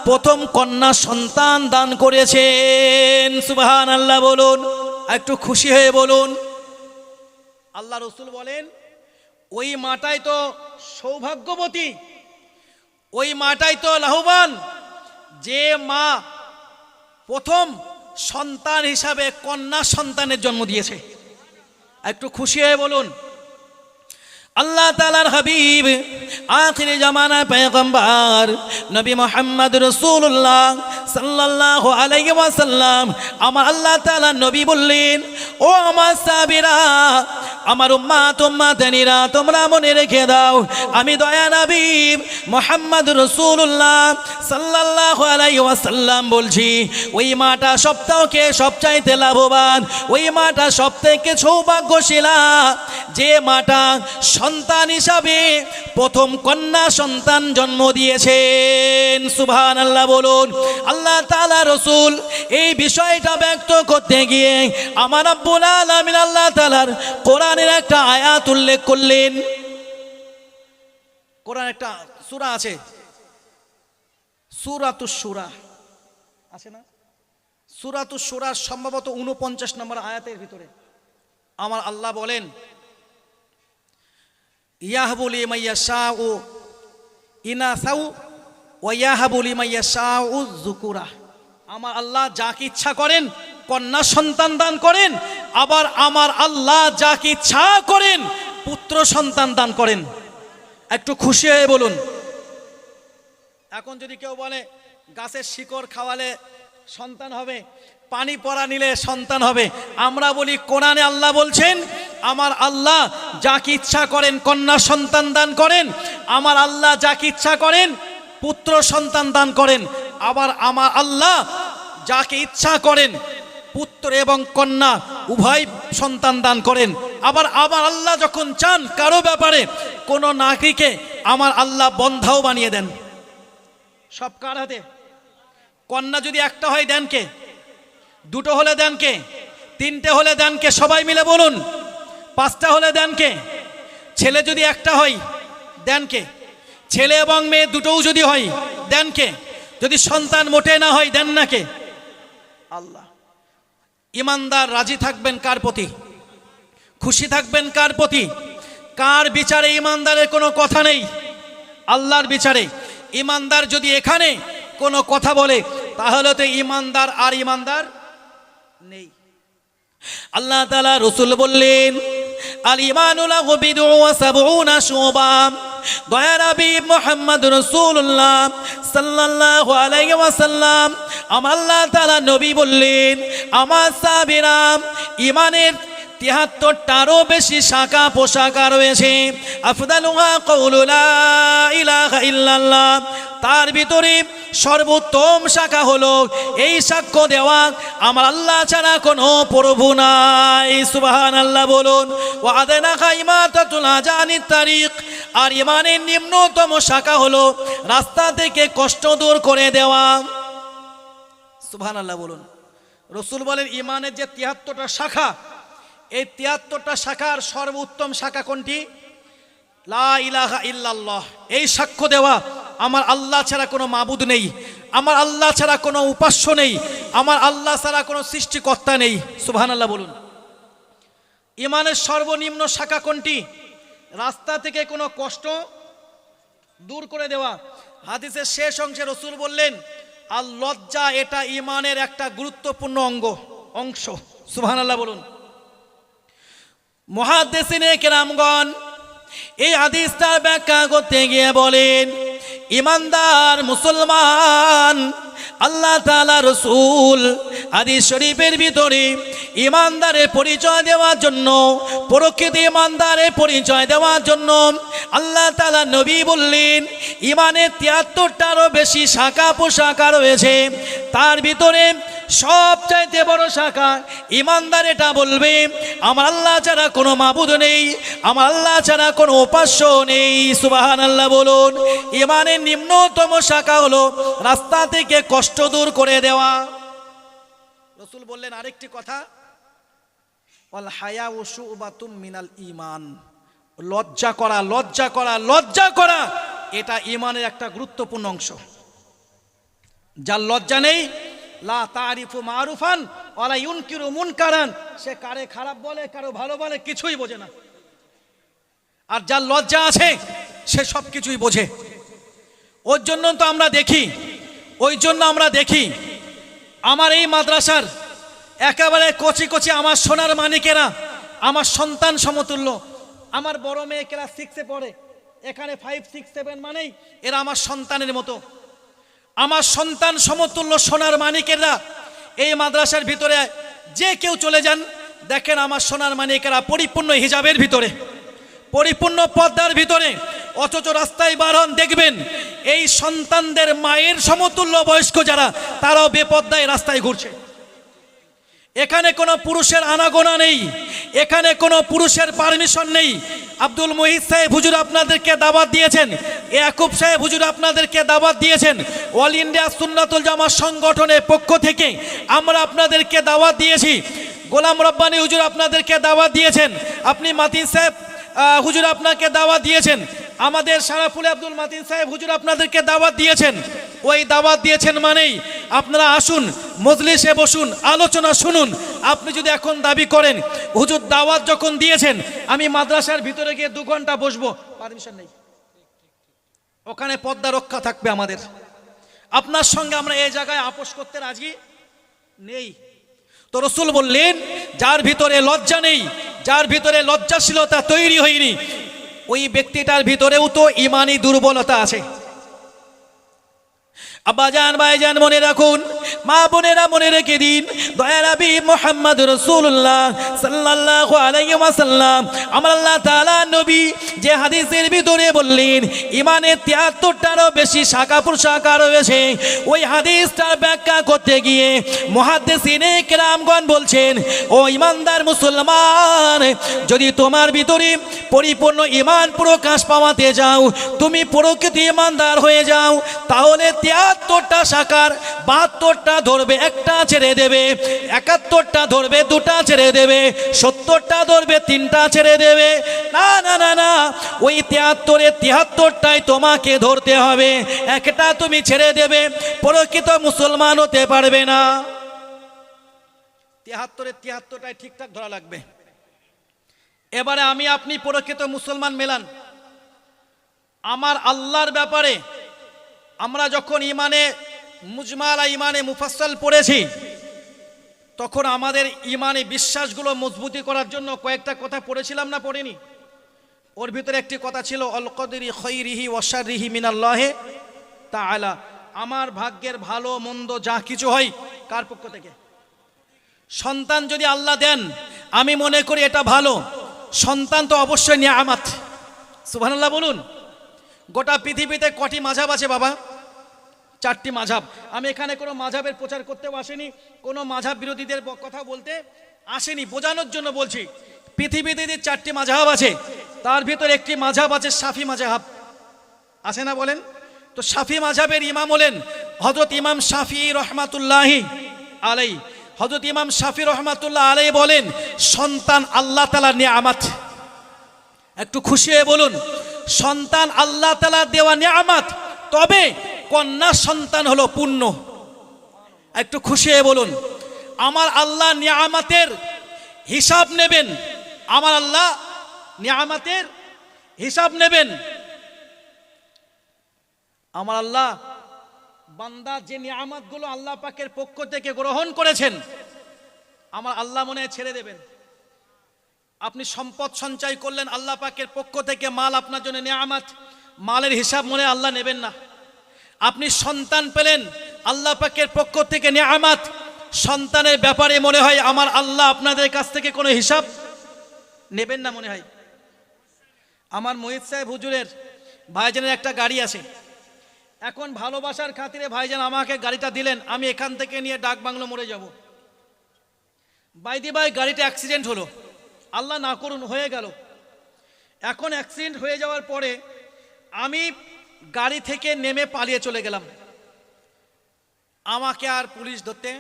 প্রথম কন্যা সন্তান দান করেছেন। সুবহানাল্লাহ বলুন, একটু খুশি হয়ে বলুন। আল্লাহ রাসূল বলেন, ওই মাটাই তো সৌভাগ্যবতী, ওই মাটাই তো লাভবান যে মা প্রথম সন্তান হিসাবে কন্যা সন্তানের জন্ম দিয়েছে। একটু খুশি হয়ে বলুন। আল্লাহ তাআলার হাবিব আখির জামানা পয়গম্বর নবী মুহাম্মদ রাসূলুল্লাহ সাল্লাল্লাহু আলাইহি ওয়াসাল্লাম আমার আল্লাহ তাআলা নবী বললেন, ও আমার সাহাবীরা, আমার উম্মাতেরা, তোমরা মনে রেখে দাও, আমি দয়া নবী মুহাম্মদ রাসূলুল্লাহ সাল্লাল্লাহু আলাইহি ওয়াসাল্লাম বলছি, ওই মাটা সবথেকে সবচাইতে লাভবান, ওই মাটা সবথেকে সৌভাগ্যশীলা যে মাটা সন্তান হিসাবে প্রথম কন্যা সন্তান জন্ম দিয়েছেন। সুবহানাল্লাহ বলুন। আল্লাহ তাআলা রাসূল এই বিষয়টা ব্যক্ত করতে গিয়ে আমার রব্বুল আলামিন আল্লাহ তাআলার কোরআনের একটা আয়াত উল্লেখ করলেন। কোরআন একটা সূরা আছে, সূরাতুশ শূরা আছে না? সূরাতুশ শূরা সম্ভবত 49 নম্বর আয়াতের ভিতরে আমার আল্লাহ বলেন, ইয়াহবু লিমান ইয়াশাউ ইনাসাউ ওয়া ইয়াহবু লিমান ইয়াশাউ যুকুরা। আমার আল্লাহ যাকে ইচ্ছা করেন কন্যা সন্তান দান করেন, আবার আমার আল্লাহ যাকে ইচ্ছা করেন পুত্র সন্তান দান করেন। একটু খুশি হয়ে বলুন। এখন যদি কেউ বলে গাছের শিকড় খাওয়ালে সন্তান হবে, পানি পড়া নিলে সন্তান হবে, আমরা বলি কোরআনে আল্লাহ বলছেন আমার আল্লাহ যাকে ইচ্ছা করেন কন্যা সন্তান দান করেন, আমার আল্লাহ যাকে ইচ্ছা করেন পুত্র সন্তান দান করেন, আবার আমার আল্লাহ যাকে ইচ্ছা করেন পুত্র এবং কন্যা উভয় সন্তান দান করেন। আবার আমার আল্লাহ যখন চান কারো ব্যাপারে কোনো নারীকে আমার আল্লাহ বন্ধাও বানিয়ে দেন। সব কার হাতে? কন্যা যদি একটা হয় দেন কে? দুটো হলে দেন কে? তিনটে হলে দেন কে? সবাই মিলে বলুন। পাঁচটা হলে দেন কে? ছেলে যদি একটা হয় দেন কে? ছেলে এবং মেয়ে দুটোও যদি হয় দেন কে? যদি সন্তান মোটে না হয় দেন না কে? আল্লাহ। ইমানদার রাজি থাকবেন কার প্রতি? খুশি থাকবেন কার প্রতি? কার বিচারে ইমানদারের কোনো কথা নেই? আল্লাহর বিচারে। ইমানদার যদি এখানে কোনো কথা বলে তাহলে তো ইমানদার আর ইমানদার নেই। আল্লাহ তাআলা রাসূল বললেন আল ঈমানু লাহু বিদ'উ ওয়া সাবউনা শুবা। দয়া নবী মুহাম্মদ রাসূলুল্লাহ সাল্লাল্লাহু আলাইহি ওয়াসাল্লাম আমার আল্লাহ তাআলা নবী বললেন আমার সাহাবীরা ঈমানের ৭৩টারও বেশি শাখা পোশাকা রয়েছে। আফদালুহা কাউলু লা ইলাহা ইল্লাল্লাহ। তার ভিতরে সর্বোত্তম শাখা হলো এই সাক্ষ্য দেওয়া আমার আল্লাহ ছাড়া কোনো প্রভু নাই। সুবহানাল্লাহ বলুন। ওয়া আদনাহা ইমাতাতুল আজানিত তারিক। আর ঈমানের নিম্নতম শাখা হলো রাস্তা থেকে কষ্ট দূর করে দেওয়া। সুবহানাল্লাহ বলুন। রাসূল বলেন ঈমানের যে ৭৩টা শাখা, এই ৭৩টা শাখার সর্বোত্তম শাখা কোনটি? লা ইলাহা ইল্লাল্লাহ। এই সাক্ষ্য দেওয়া আমার আল্লাহ ছাড়া কোনো মাবুদ নেই, আমার আল্লাহ ছাড়া কোনো উপাস্য নেই, আমার আল্লাহ ছাড়া কোনো সৃষ্টিকর্তা নেই। সুবহানাল্লাহ বলুন। ঈমানের সর্বনিম্ন শাখা কোনটি? রাস্তা থেকে কোনো কষ্ট দূর করে দেওয়া। হাদিসের শেষ অংশে রাসূল বললেন আর লজ্জা এটা ঈমানের একটা গুরুত্বপূর্ণ অংশ। সুবহানাল্লাহ বলুন। মুহাদ্দিসিনে কেরামগণ এই হাদিসটার ব্যাখ্যা করতে গিয়ে বলেন ঈমানদার মুসলমান আল্লাহ তাআলা রাসূল হাদিস শরীফের ভিতরে ঈমানদারের পরিচয় দেওয়ার জন্য, প্রকৃত ঈমানদারের পরিচয় দেওয়ার জন্য আল্লাহ তাআলা নবী বললেন ঈমানের ৭৩টারও বেশি শাখা পোশাকা রয়েছে। তার ভিতরে সবচাইতে বড় শাখা ঈমানদার এটা বলবে আমার আল্লাহ ছাড়া কোনো মাবুদ নেই, আমার আল্লাহ ছাড়া কোনো উপাস্য নেই। সুবহানাল্লাহ বলুন। ঈমানের নিম্নতম শাখা হলো রাস্তা থেকে কষ্ট দূর করে দেওয়া। রাসূল বললেন আরেকটি কথা, ওয়াল হায়াউ শুবাতুম মিনাল ঈমান। লজ্জা করা, লজ্জা করা, লজ্জা করা এটা ঈমানের একটা গুরুত্বপূর্ণ অংশ। যার লজ্জা নেই লা তারিফু মারুফান ওয়ালা ইউনকিরু মুনকারান, সে কারে খারাপ বলে কারো ভালো বলে কিছুই বোঝে না। আর যার লজ্জা আছে সে সব কিছুই বোঝে। ওই জন্য তো আমরা দেখি, ওই জন্য আমরা দেখি আমার এই মাদ্রাসার একেবারে কচি কচি আমার সোনার মানিকেরা, আমার সন্তান সমতুল্য। আমার বড় মেয়ে ক্লাস 6-এ পড়ে, এখানে 5, 6, 7 মানেই এরা আমার সন্তানের মতো। আমার সন্তান সমতুল্য সোনার মানিকেরা এই মাদ্রাসার ভিতরে যে কেউ চলে যান দেখেন আমার সোনার মানিকেরা পরিপূর্ণ হিজাবের ভিতরে, পরিপূর্ণ পর্দার ভিতরে। অথচ রাস্তায় বার হন দেখবেন এই সন্তানদের মায়ের সমতুল্য বয়স্ক যারা তারাও বেপর্দায় রাস্তায় ঘুরছে। এখানে কোনো পুরুষের আনাগোনা নেই, এখানে কোনো পুরুষের পারমিশন নেই। আব্দুল মুহিত সাহেব হুজুর আপনাদেরকে দাওয়াত দিয়েছেন, ইয়াকুব সাহেব হুজুর আপনাদেরকে দাওয়াত দিয়েছেন, অল ইন্ডিয়া সুন্নাতুল জামাত সংগঠনের পক্ষ থেকে আমরা আপনাদেরকে দাওয়াত দিয়েছি। গোলাম রব্বানী হুজুর আপনাদেরকে দাওয়াত দিয়েছেন, আপনি মাতিন সাহেব হুজুর আপনাকে দাওয়াত দিয়েছেন, আমাদের সারাফুল আব্দুল মাতিন সাহেব হুজুর আপনাদেরকে দাওয়াত দিয়েছেন। ওই দাওয়াত দিয়েছেন মানেই আপনারা আসুন, মজলিসে বসুন, আলোচনা শুনুন। আপনি যদি এখন দাবি করেন হুজুর দাওয়াত যখন দিয়েছেন আমি মাদ্রাসার ভিতরে গিয়ে 2 ঘন্টা বসবো, পারমিশন নেই। ওখানে পর্দা রক্ষা থাকবে আমাদের। আপনার সঙ্গে আমরা এই জায়গায় আপোষ করতে রাজি নেই। তো রাসূল বললেন যার ভিতরে লজ্জা নেই, যার ভিতরে লজ্জাশীলতা তৈরি হয়নি, ওই ব্যক্তিটার ভিতরেও তো ঈমানি দুর্বলতা আছে। আব্বাজান ভাইজান মনে রাখুন মা বোনেরা মনে রেখে দিন, দয়ার নবী মুহাম্মদ রাসূলুল্লাহ সাল্লাল্লাহু আলাইহি ওয়াসাল্লাম আমার আল্লাহ তাআলা নবী যে হাদিসের ভিতরে বললেন ইমানের ৭৩টারও বেশি শাখা প্রশাখা রয়েছে, ওই হাদিসটার ব্যাখ্যা করতে গিয়ে মুহাদ্দিসিনে কেরামগণ বলছেন, ও ইমানদার মুসলমান, যদি তোমার ভিতরে পরিপূর্ণ ঈমান প্রকাশ পাওয়াতে যাও, তুমি প্রকৃত ঈমানদার হয়ে যাও, তাহলে ৭৩টা শাখার ৭২টা ধরবে, একটা ছেড়ে দেবে, ৭১টা ধরবে, 2টা ছেড়ে দেবে, ৭০টা ধরবে, 3টা ছেড়ে দেবে। না না না না, ওই ৭৩টাই তোমাকে ধরতে হবে, একটা তুমি ছেড়ে দেবে, প্রকৃত মুসলমান হতে পারবে না। ৭৩টাই ঠিকঠাক ধরা লাগবে। এবারে আমি আপনি প্রকৃত মুসলমান মেলান। আমার আল্লাহর ব্যাপারে আমরা যখন ইমানে মুজমাল ইমানে মুফাসসাল পড়েছি, তখন আমাদের ইমানে বিশ্বাসগুলো মজবুতি করার জন্য কয়েকটা কথা পড়েছিলাম না, পড়িনি? ওর ভিতরে একটি কথা ছিল, আল কদরি খাইরিহি ওয়া শাররিহি মিনাল্লাহি তাআলা, আমার ভাগ্যের ভালো মন্দ যা কিছু হয় কার পক্ষ থেকে? সন্তান যদি আল্লাহ দেন, আমি মনে করি এটা ভালো। সন্তান তো অবশ্যই নিয়ামত। সুবহানাল্লাহ বলুন। গোটা পৃথিবীতে কটি মাযহাব আছে বাবা? 4টি মাযহাব। আমি এখানে কোনো মাযহাবের প্রচার করতেও আসেনি, কোনো মাযহাব বিরোধীদের কথা বলতে আসেনি, বোঝানোর জন্য বলছি। পৃথিবীতে যে 4টি মাযহাব আছে, তার ভিতরে একটি মাযহাব আছে শাফি মাযহাব, আছে না বলেন? তো শাফি মাযহাবের ইমাম হলেন হযরত ইমাম শাফি রহমাতুল্লাহি আলাইহি। হযরত ইমাম শাফি রহমাতুল্লাহ আলাইহি বলেন, সন্তান আল্লাহ তাআলার নিয়ামত। একটু খুশি হয়ে বলুন, সন্তান আল্লাহ তাআলার দেওয়া নিয়ামত, তবে কন্যা সন্তান হলো পুণ্য। একটু খুশি হয়ে বলুন, আমার আল্লাহ নিয়ামতের হিসাব নেবেন, আমার আল্লাহ নিয়ামতের হিসাব নেবেন। আমার আল্লাহ বান্দা যে নিয়ামতগুলো আল্লাহ পাকের পক্ষ থেকে গ্রহণ করেছেন, আমার আল্লাহ মনে হয় ছেড়ে দেবেন। আপনি সম্পদ সঞ্চয় করলেন আল্লাহ পাকের পক্ষ থেকে, মাল আপনার জন্য নিয়ামত, মালের হিসাব মনে আল্লাহ নেবেন না। আপনি সন্তান পেলেন আল্লাহ পাকের পক্ষ থেকে নিয়ামত, সন্তানের ব্যাপারে মনে হয় আমার আল্লাহ আপনাদের কাছ থেকে কোনো হিসাব নেবেন না মনে হয়। আমার মুহিত সাহেব হুজুরের ভাইজানের একটা গাড়ি আছে, এখন ভালোবাসার খাতিরে ভাইজান আমাকে গাড়িটা দিলেন, আমি এখান থেকে নিয়ে ডাক বাংলো মোড়ে যাব। বাইদি ভাই গাড়িটা অ্যাক্সিডেন্ট হলো, আল্লাহ না করুন হয়ে গেল। এখন অ্যাক্সিডেন্ট হয়ে যাওয়ার পরে আমি গাড়ি থেকে নেমে পালিয়ে চলে গেলাম, আমাকে আর পুলিশ ধরতে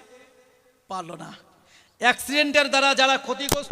পারলো না। অ্যাক্সিডেন্টের দ্বারা যারা ক্ষতিগ্রস্ত